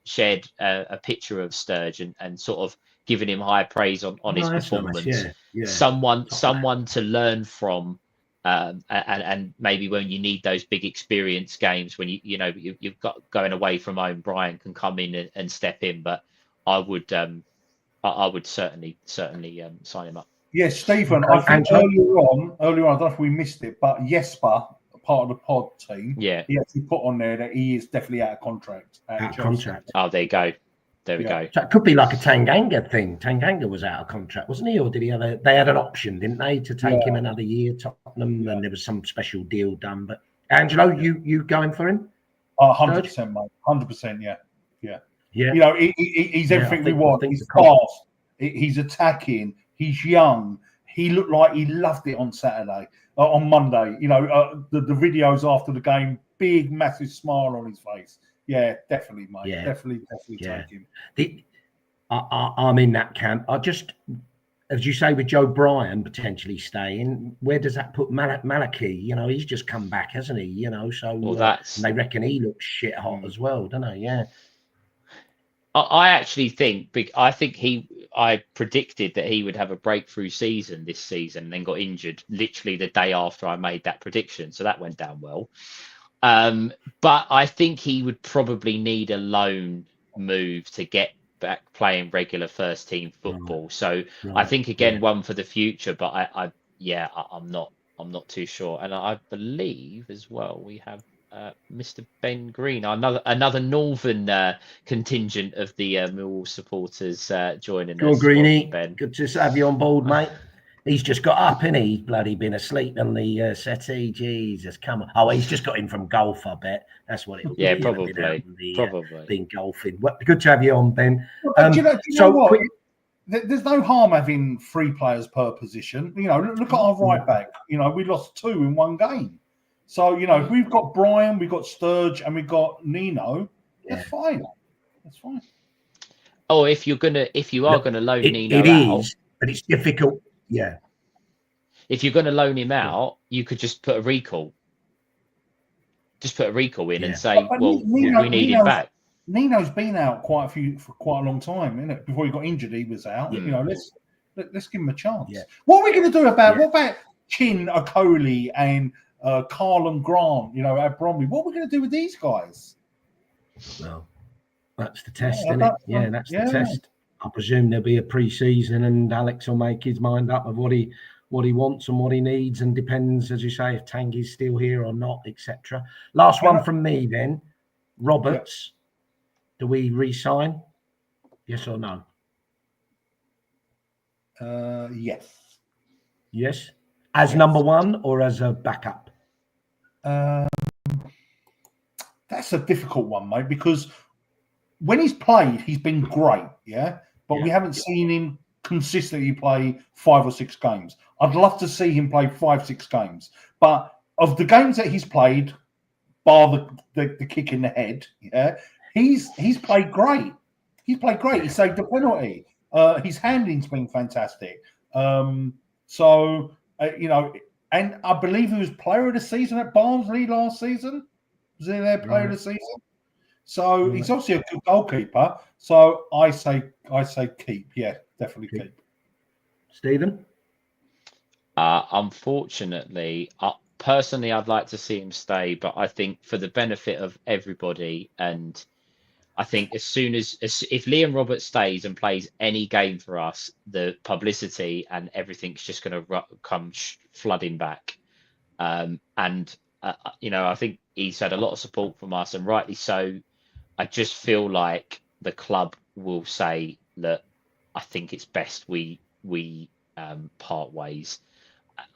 a picture of Sturge and sort of giving him high praise on his performance. Nice. Yeah. Someone to learn from. And maybe when you need those big experience games, when you've got going away from home, Bryan can come in and step in. But I would certainly sign him up. Yes, Stephen. I think earlier on, I don't know if we missed it, but Jesper, part of the pod team, he actually put on there that he is definitely out of contract. Out of contract. Oh, there you go. There we go. So it could be like a Tanganga thing. Tanganga was out of contract, wasn't he? Or did he have they had an option, didn't they, to take him another year, Tottenham, and there was some special deal done. But Angelo, you going for him? 100%, mate. 100%, yeah. He's everything we want. He's fast. He's attacking. He's young. He looked like he loved it on Monday. The videos after the game, big, massive smile on his face. Yeah, definitely, mate. Yeah. Definitely take him. I'm in that camp. I just, as you say, with Joe Bryan potentially staying, where does that put Malachi? He's just come back, hasn't he? So and they reckon he looks shit hot as well, don't they? Yeah. I actually think, I predicted that he would have a breakthrough season this season and then got injured literally the day after I made that prediction. So that went down well. But I think he would probably need a loan move to get back playing regular first team football. So I think one for the future, but I'm not too sure. And I believe as well we have Mr. Ben Green, another northern contingent of the Millwall supporters joining us. Greeny, Ben. Good to have you on board, mate. He's just got up, and he's bloody been asleep on the settee. Jesus, come on! Oh, he's just got in from golf. I bet that's what it'll be. Yeah, probably. Been golfing. Well, good to have you on, Ben. Do you know what? There's no harm having 3 players per position. Look at our right back. We lost 2 in one game. So if we've got Bryan, we've got Sturge, and we've got Nino. That's fine. That's fine. Oh, if you are gonna loan Nino it out, is, but it's difficult. Yeah. If you're going to loan him out, you could just put a recall. Just put a recall in and say, we need him back. Nino's been out for quite a long time, isn't it? Before he got injured, he was out. Yeah. Let's give him a chance. Yeah. What are we going to do about what about Chin Okoli and Carlon Grant? At Bromley. What are we going to do with these guys? Well, that's the test, isn't it? Yeah, that's the test. I presume there'll be a pre-season, and Alex will make his mind up of what he wants and what he needs, and depends, as you say, if Tanguy's still here or not, etc. Last one from me, then. Roberts, do we re-sign? Yes or no? Yes. Yes. As number 1 or as a backup? That's a difficult one, mate, because when he's played, he's been great, but we haven't seen him consistently play 5 or 6 games. I'd love to see him play 5-6 games, but of the games that he's played, bar the kick in the head, he's played great. He's played great. He saved the penalty. His handling's been fantastic. And I believe he was player of the season at Barnsley last season. Was he their player of the season? So he's obviously a good goalkeeper. So I say keep. Yeah, definitely keep. Stephen? Unfortunately, personally, I'd like to see him stay, but I think for the benefit of everybody, and I think if Liam Roberts stays and plays any game for us, the publicity and everything's just going to come flooding back. I think he's had a lot of support from us, and rightly so. I just feel like the club will say that I think it's best we part ways.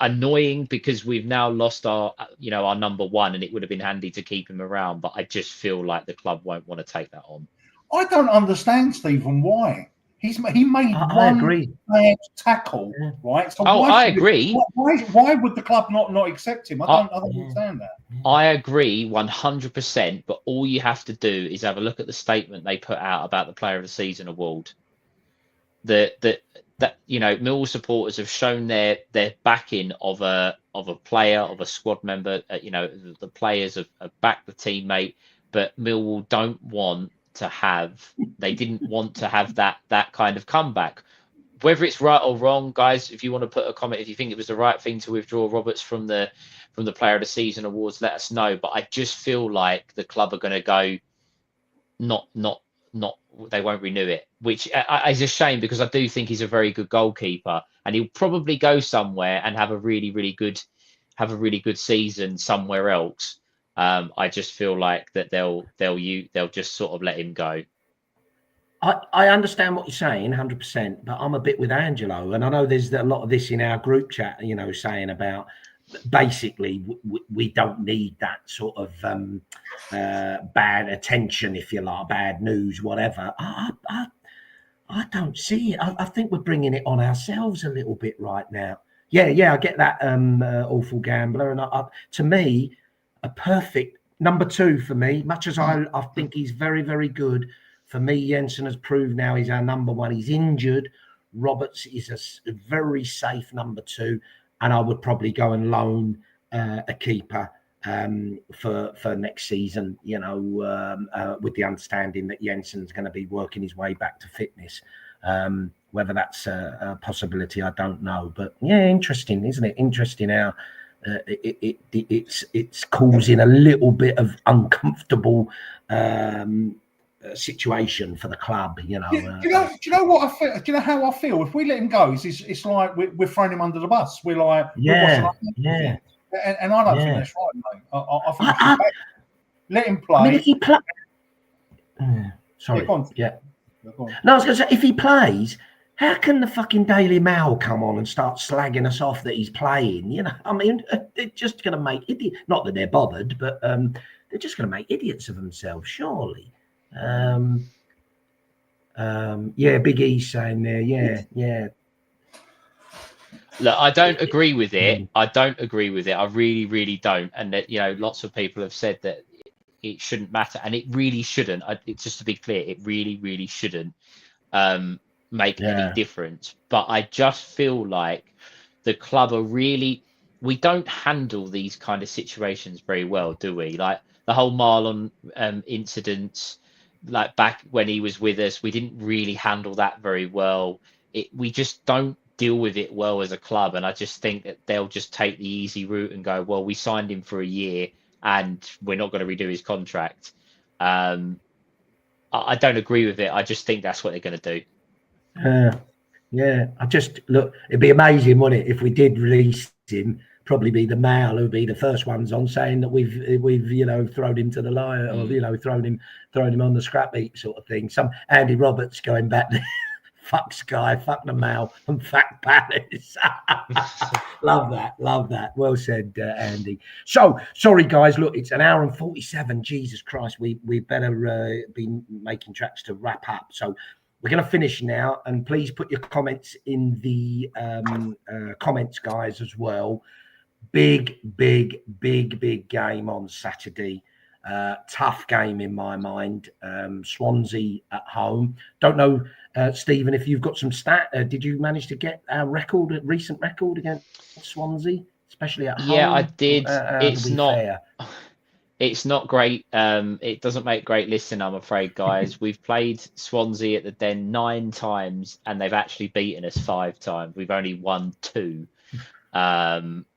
Annoying because we've now lost our number one, and it would have been handy to keep him around. But I just feel like the club won't want to take that on. I don't understand, Stephen, why. He made I agree. bad tackle, right? So I agree. Why would the club not accept him? I don't understand that. I agree 100%. But all you have to do is have a look at the statement they put out about the Player of the Season award. That Millwall supporters have shown their backing of a player, of a squad member. The players have backed the teammate, but Millwall didn't want to have that kind of comeback. Whether it's right or wrong, guys, if you want to put a comment, if you think it was the right thing to withdraw Roberts from the Player of the Season awards, let us know. But I just feel like the club are going to go not. They won't renew it, which is a shame because I do think he's a very good goalkeeper, and he'll probably go somewhere and have a really good season somewhere else. I just feel like that they'll just sort of let him go. I understand what you're saying 100%, but I'm a bit with Angelo, and I know there's a lot of this in our group chat, saying about basically we don't need that sort of bad attention, if you like, bad news, whatever. I don't see it. I think we're bringing it on ourselves a little bit right now. Yeah, I get that awful gambler, and to me, a perfect number two for me. Much as I think he's very, very good. For me, Jensen has proved now he's our number one. He's injured. Roberts is a very safe number two. And I would probably go and loan a keeper for next season, with the understanding that Jensen's going to be working his way back to fitness. Whether that's a possibility, I don't know. But yeah, interesting, isn't it? Interesting how it's causing a little bit of uncomfortable situation for the club, Do you know what I feel? Do you know how I feel? If we let him go, it's like we're throwing him under the bus. We're like, yeah. And I don't think that's right, mate. I think we should let him play. I mean, if he plays, sorry, yeah, go on. Yeah. Go on. No, I was going to say, if he plays, how can the fucking Daily Mail come on and start slagging us off that he's playing? I mean, they're just going to make idiots. Not that they're bothered, but they're just going to make idiots of themselves, surely. Big E's saying there, yeah. Look, I don't agree with it. I really, really don't. And that, lots of people have said that it shouldn't matter, and it really shouldn't. It's just to be clear, it really, really shouldn't make any difference. But I just feel like the club are really, we don't handle these kind of situations very well, do we? Like the whole Marlon incident. Like back when he was with us, we didn't really handle that very well. We just don't deal with it well as a club. And I just think that they'll just take the easy route and go, well, we signed him for a year and we're not going to redo his contract. I don't agree with it. I just think that's what they're going to do. It'd be amazing, wouldn't it, if we did release him? Probably be the Mail who'd be the first ones on saying that we've thrown him to the lion, or thrown him on the scrap heap sort of thing. Some Andy Roberts going back there, fuck Sky, fuck the Mail, and fuck Palace. Love that. Well said, Andy. So sorry guys, look, it's an hour and 47. Jesus Christ, we better be making tracks to wrap up. So we're going to finish now, and please put your comments in the comments, guys, as well. Big game on Saturday. Tough game in my mind. Swansea at home. Don't know, Stephen, if you've got some stat. Did you manage to get our recent record against Swansea, especially at home? Yeah, I did. It's not great. It doesn't make great listening, I'm afraid, guys. We've played Swansea at the Den 9 times, and they've actually beaten us 5 times. We've only won 2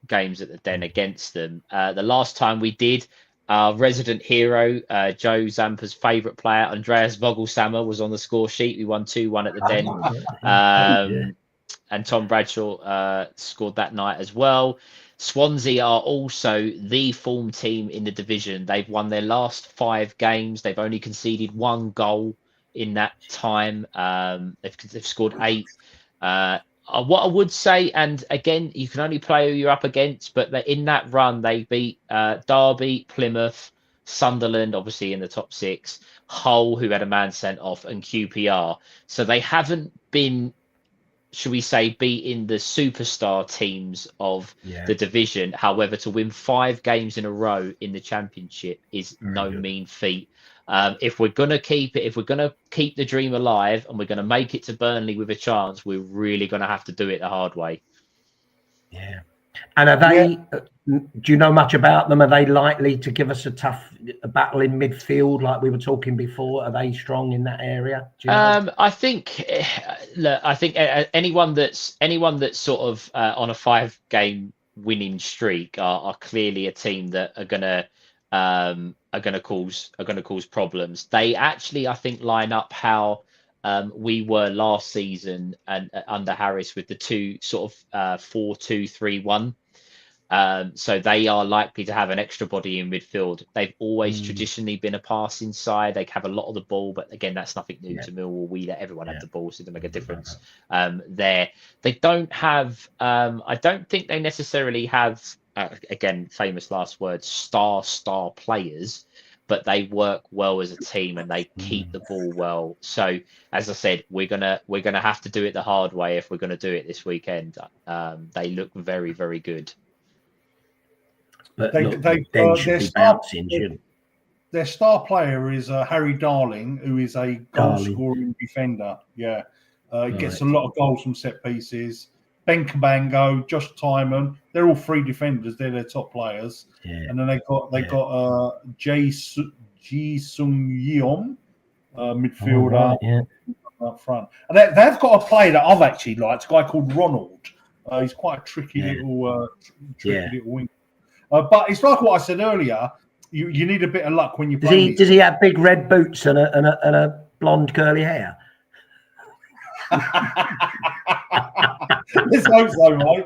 games at the Den against them. The last time we did, our resident hero, Joe Zampa's favourite player, Andreas Vogelsammer, was on the score sheet. We won 2-1 at the Den. And Tom Bradshaw scored that night as well. Swansea are also the form team in the division. They've won their last 5 games. They've only conceded 1 goal in that time. They've scored 8. What I would say, and again, you can only play who you're up against, but in that run, they beat Derby, Plymouth, Sunderland, obviously in the top 6, Hull, who had a man sent off, and QPR. So they haven't been, should we say, beating the superstar teams of the division. However, to win 5 games in a row in the Championship is no mean feat. If we're going to keep it, if we're going to keep the dream alive and we're going to make it to Burnley with a chance, we're really going to have to do it the hard way. Yeah. And are they, do you know much about them? Are they likely to give us a tough battle in midfield like we were talking before? Are they strong in that area? Do you know? I think, look, I think anyone that's sort of on a 5-game winning streak are clearly a team that are going to cause problems. They actually, I think, line up how we were last season and under Harris with the 2 sort of 4-2-3-1. So they are likely to have an extra body in midfield. They've always traditionally been a passing side. They have a lot of the ball, but again, that's nothing new to Millwall. We let everyone have the ball, so it doesn't make a difference. There, they don't have. I don't think they necessarily have. Again, famous last words, star players, but they work well as a team and they keep the ball well. So, as I said, we're gonna have to do it the hard way if we're gonna do it this weekend. They look very, very good. But their star player is Harry Darling, who is a goal-scoring defender. Yeah, he gets a lot of goals from set pieces. Ben Cabango, Josh Timon, they're all 3 defenders. They're their top players. Yeah. And then they got Ji Sung Yeom, midfielder up front. And they've got a player that I've actually liked, a guy called Ronald. He's quite a tricky little wing. But it's like what I said earlier. You need a bit of luck when you play. Does he have big red boots and a blonde curly hair? Let's hope so, mate.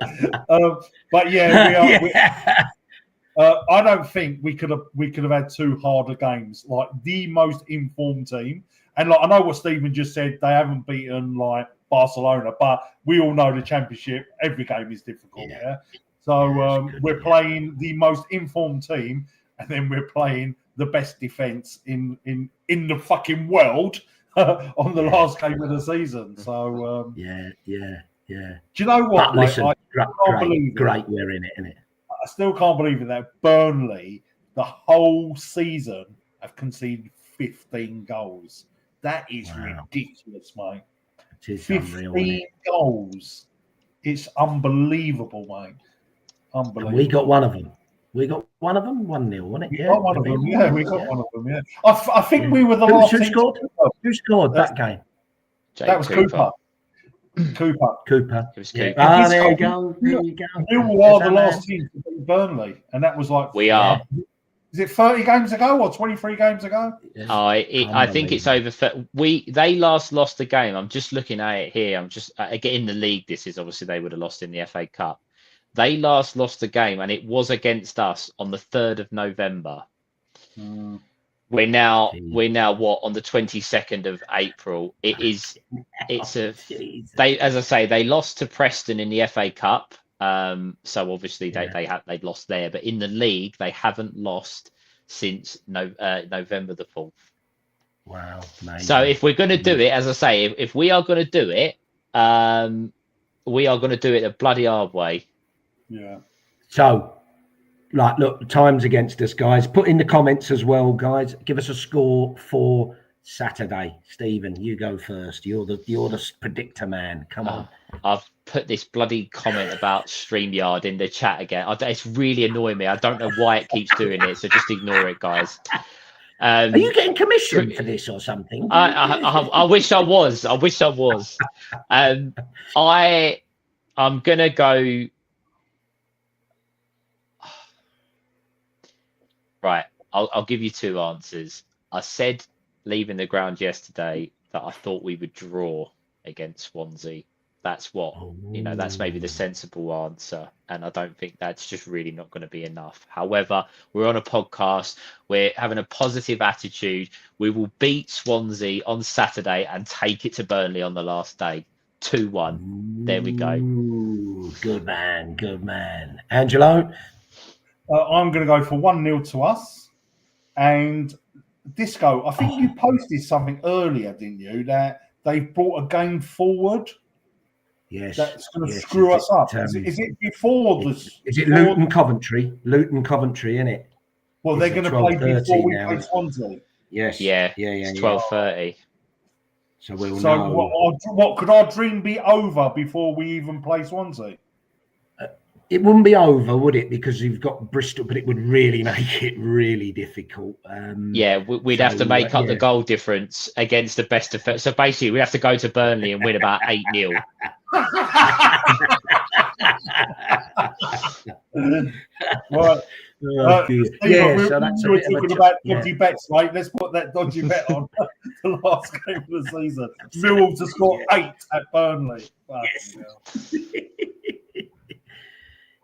But yeah, we are. I don't think we could have had 2 harder games. Like the most informed team, and like I know what Stephen just said. They haven't beaten like Barcelona, but we all know the Championship. Every game is difficult. Yeah. So we're playing the most informed team, and then we're playing the best defense in the fucking world on the last game of the season. So yeah. Do you know what? Mate? Listen, I can't believe great we're in it, innit? I still can't believe it that Burnley the whole season have conceded 15 goals. That is ridiculous, mate. It is 15 unreal, goals. It's unbelievable, mate. Unbelievable. And we got one of them. We got one of them, 1-0, wasn't it? We got one of them, yeah. We got one of them, yeah. I think we were the last team. Who scored that game? That was Cooper. Cooper. It was Cooper. There you go. We are the last team to beat Burnley, and that was like we are. Is it 30 games ago or 23 games ago? I think it's over. They last lost the game. I'm just looking at it here. I'm just in the league. This is obviously they would have lost in the FA Cup. They last lost the game, and it was against us on the 3rd of November. We're now what, on the 22nd of April. As I say, they lost to Preston in the FA Cup. So obviously they'd lost there, but in the league they haven't lost since November the 4th. Wow. Amazing. So if we're going to do it, as I say, if we are going to do it, we are going to do it a bloody hard way. Yeah. So, look, time's against us, guys. Put in the comments as well, guys. Give us a score for Saturday. Stephen, you go first. You're the predictor man. Come on. I've put this bloody comment about StreamYard in the chat again. It's really annoying me. I don't know why it keeps doing it, so just ignore it, guys. Are you getting commission for this or something? I wish I was. I'm gonna go. Right, I'll give you 2 answers. I said leaving the ground yesterday that I thought we would draw against Swansea. That's what, that's maybe the sensible answer. And I don't think that's just really not going to be enough. However, we're on a podcast. We're having a positive attitude. We will beat Swansea on Saturday and take it to Burnley on the last day. 2-1. There we go. Ooh, good man. Good man. Angelo? I'm going to go for 1-0 to us. And Disco, I think you posted something earlier, didn't you, that they've brought a game forward? Yes. That's going to screw us up. Is it before this? Is it Luton Coventry? Luton Coventry, isn't it? Well, they're going to play before we play Swansea. Yes. Yeah. It's 12:30. So we'll know. What could our dream be over before we even play Swansea? It wouldn't be over, would it? Because you've got Bristol, but it would really make it really difficult. We'd have to make up the goal difference against the best defense. So basically, we'd have to go to Burnley and win about 8-0. Right. Steve, so that's we were talking about dodgy bets, right? Let's put that dodgy bet on the last game of the season. Millwall to score 8 at Burnley. Yes.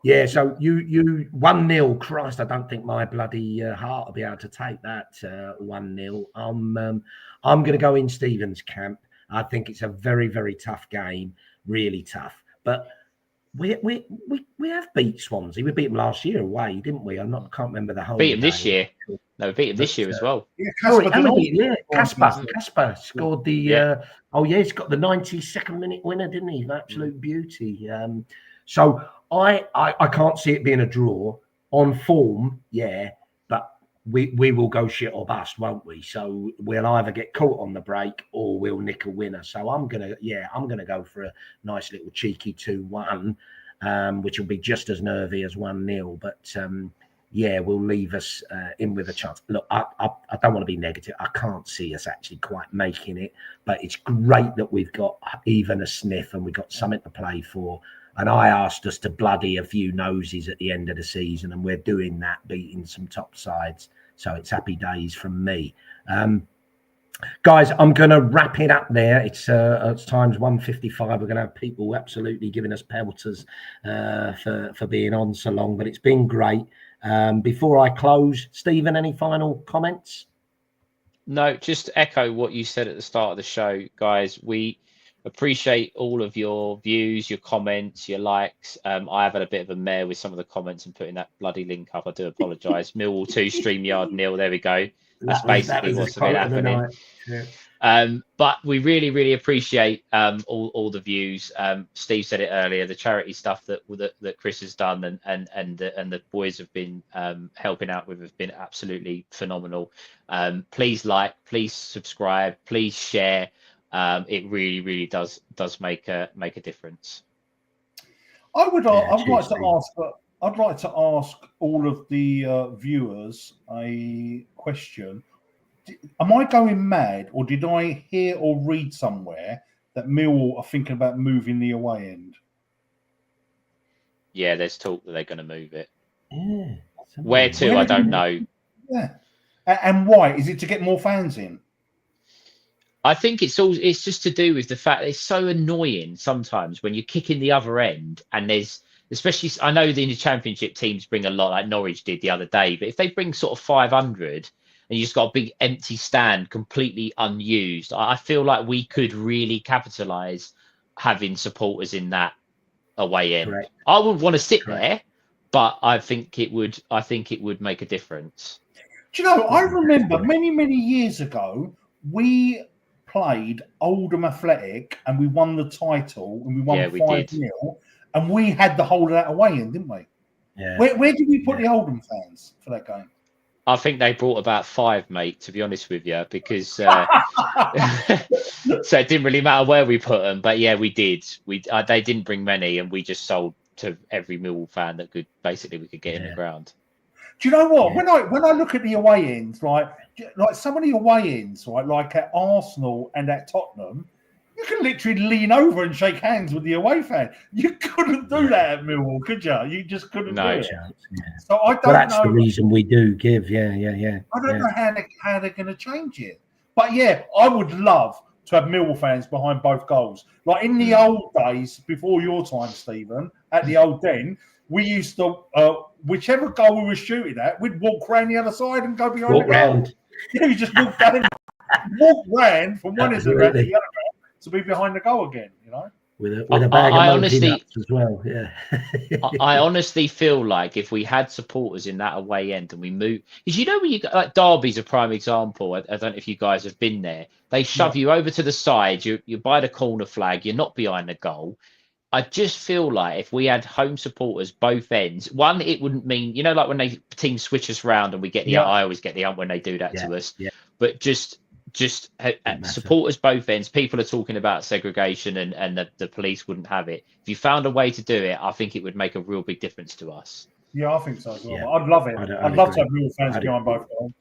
Yeah, so you 1-0. Christ, I don't think my bloody heart will be able to take that 1-0. I'm going to go in Stephen's camp. I think it's a very, very tough game, really tough. But we have beat Swansea. We beat them last year away, didn't we? I can't remember the whole. Beat them this year. No, beat them this year as well. Casper scored the. He's got the 92nd minute winner, didn't he? An absolute beauty. So I can't see it being a draw on form. Yeah, but we will go shit or bust, won't we? So we'll either get caught on the break or we'll nick a winner. So I'm gonna go for a nice little cheeky 2-1, which will be just as nervy as 1-0. But will leave us in with a chance. Look, I don't want to be negative. I can't see us actually quite making it, but it's great that we've got even a sniff and we've got something to play for. And I asked us to bloody a few noses at the end of the season, and we're doing that, beating some top sides. So it's happy days from me. Guys, I'm going to wrap it up there. It's times 1:55. We're going to have people absolutely giving us pelters for being on so long, but it's been great. Before I close, Stephen, any final comments? No, just echo what you said at the start of the show, guys. We appreciate all of your views, your comments, your likes. I have had a bit of a mare with some of the comments and putting that bloody link up. I do apologise. Millwall 2, StreamYard 0. There we go. That's basically what's been happening. Yeah. But we really, really appreciate all the views. Steve said it earlier. The charity stuff that Chris has done and the boys have been helping out with have been absolutely phenomenal. Please like, please subscribe, please share. It really, really does make a difference. I'd like to ask all of the viewers a question. Am I going mad, or did I hear or read somewhere that Millwall are thinking about moving the away end? Yeah, there's talk that they're going to move it. Yeah. Where to? I don't know. Yeah. And why? Is it to get more fans in? I think it's just to do with the fact that it's so annoying sometimes when you're kicking the other end and there's, especially, I know the Championship teams bring a lot, like Norwich did the other day, but if they bring sort of 500 and you just got a big empty stand completely unused, I feel like we could really capitalise having supporters in that away end. Correct. I wouldn't want to sit there, but I think it would make a difference. Do you know, I remember many years ago, we played Oldham Athletic and we won the title and we won 5-0 and we had the whole of that away in, didn't we? Yeah. Where did we put the Oldham fans for that game? I think they brought about 5, mate, to be honest with you, because so it didn't really matter where we put them. But yeah, we did. They didn't bring many, and we just sold to every Millwall fan that we could get in the ground. Do you know what? Yeah. When I look at the away ends, like some of the away ends, right, like at Arsenal and at Tottenham, you can literally lean over and shake hands with the away fan. You couldn't do that at Millwall, could you? You just couldn't do it. Yeah. So I don't know. That's the reason we do give. Yeah. I don't know how they're going to change it. But yeah, I would love to have Millwall fans behind both goals. Like in the old days, before your time, Stephen, at the old den, we used to, whichever goal we were shooting at, we'd walk round the other side and go behind the goal. Yeah, you just walk down, walk round from one end of the other to be behind the goal again, you know? With a bag of monkey nuts as well, yeah. I honestly feel like if we had supporters in that away end and we move, because you know when you like Derby's a prime example. I don't know if you guys have been there. They shove you over to the side. You're by the corner flag. You're not behind the goal. I just feel like if we had home supporters both ends, one, it wouldn't mean, you know, like when they team switch us round and we get the I always get the ump when they do that to us. Yeah. But just supporters both ends. People are talking about segregation and the police wouldn't have it. If you found a way to do it, I think it would make a real big difference to us. Yeah, I think so as well. Yeah. I'd love it. I'd love to have real fans behind both goals.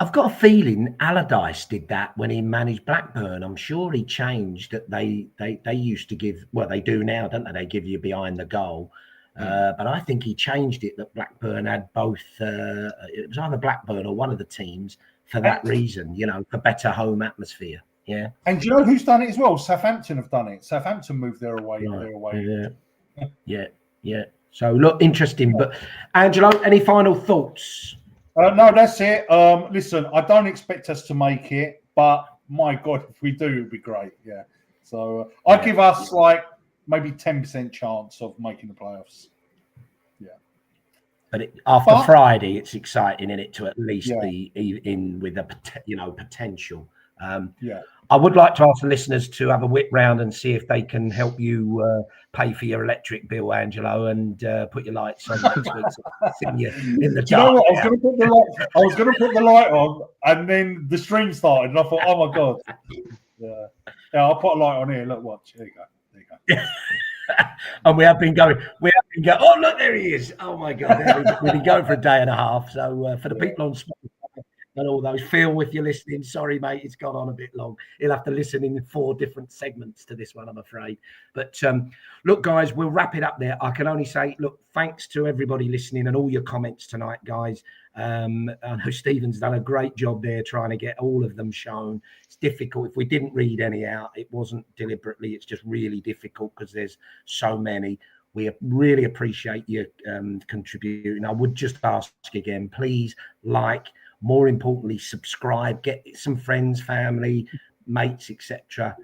I've got a feeling Allardyce did that when he managed Blackburn. I'm sure he changed that. They used to give, well, they do now, don't they? They give you behind the goal. But I think he changed it that Blackburn had both. It was either Blackburn or one of the teams for that reason, you know, for better home atmosphere. Yeah. And do you know who's done it as well? Southampton have done it. Southampton moved their away. Yeah. So look, interesting. But Angelo, any final thoughts? No, that's it. Listen, I don't expect us to make it, but my God, if we do, it'll be great. Yeah. So I give us like maybe 10% chance of making the playoffs. Yeah. But after Friday, it's exciting, isn't it, to at least be in with a potential. I would like to ask the listeners to have a whip round and see if they can help you pay for your electric bill, Angelo, and put your lights on next week. In the dark. You know what? I was going to put the light on, and then the stream started, and I thought, oh my God. Yeah, I'll put a light on here. Look, watch. There you go. And we have been going. Oh, look, there he is. Oh my God, we've been going for a day and a half. So for the people on Spotify and all those, Phil, if you're listening, sorry, mate, it's gone on a bit long. He'll have to listen in 4 different segments to this one, I'm afraid. But look, guys, we'll wrap it up there. I can only say, look, thanks to everybody listening and all your comments tonight, guys. I know Stephen's done a great job there trying to get all of them shown. It's difficult. If we didn't read any out, it wasn't deliberately. It's just really difficult because there's so many. We really appreciate you contributing. I would just ask again, please more importantly, subscribe, get some friends, family, mates, etc.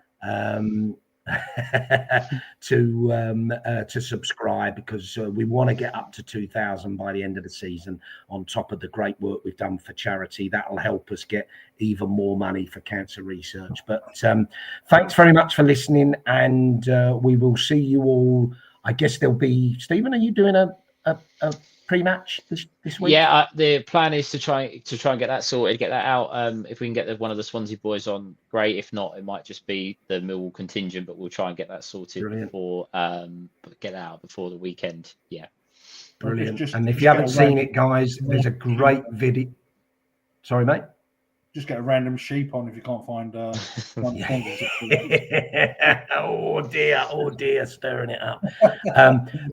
to subscribe, because we want to get up to 2,000 by the end of the season, on top of the great work we've done for charity. That'll help us get even more money for cancer research. But thanks very much for listening, and we will see you all. I guess there'll be, Stephen, are you doing a pre-match this week? Yeah, the plan is to try and get that sorted, get that out. If we can get one of the Swansea boys on, great. If not, it might just be the Millwall contingent, but we'll try and get that sorted before get that out before the weekend. Yeah, brilliant. And if you haven't seen it, guys, there's a great video. Sorry, mate. Just get a random sheep on if you can't find one. Oh dear, stirring it up.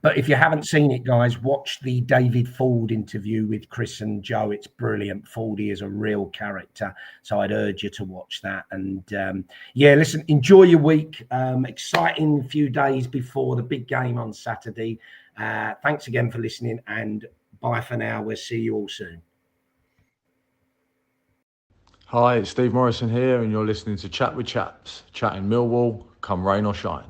But if you haven't seen it, guys, watch the David Ford interview with Chris and Joe. It's brilliant. Fordy is a real character, so I'd urge you to watch that. And listen, enjoy your week. Exciting few days before the big game on Saturday. Thanks again for listening, and bye for now. We'll see you all soon. Hi, it's Steve Morrison here, and you're listening to Chat with Chaps, chatting Millwall, come rain or shine.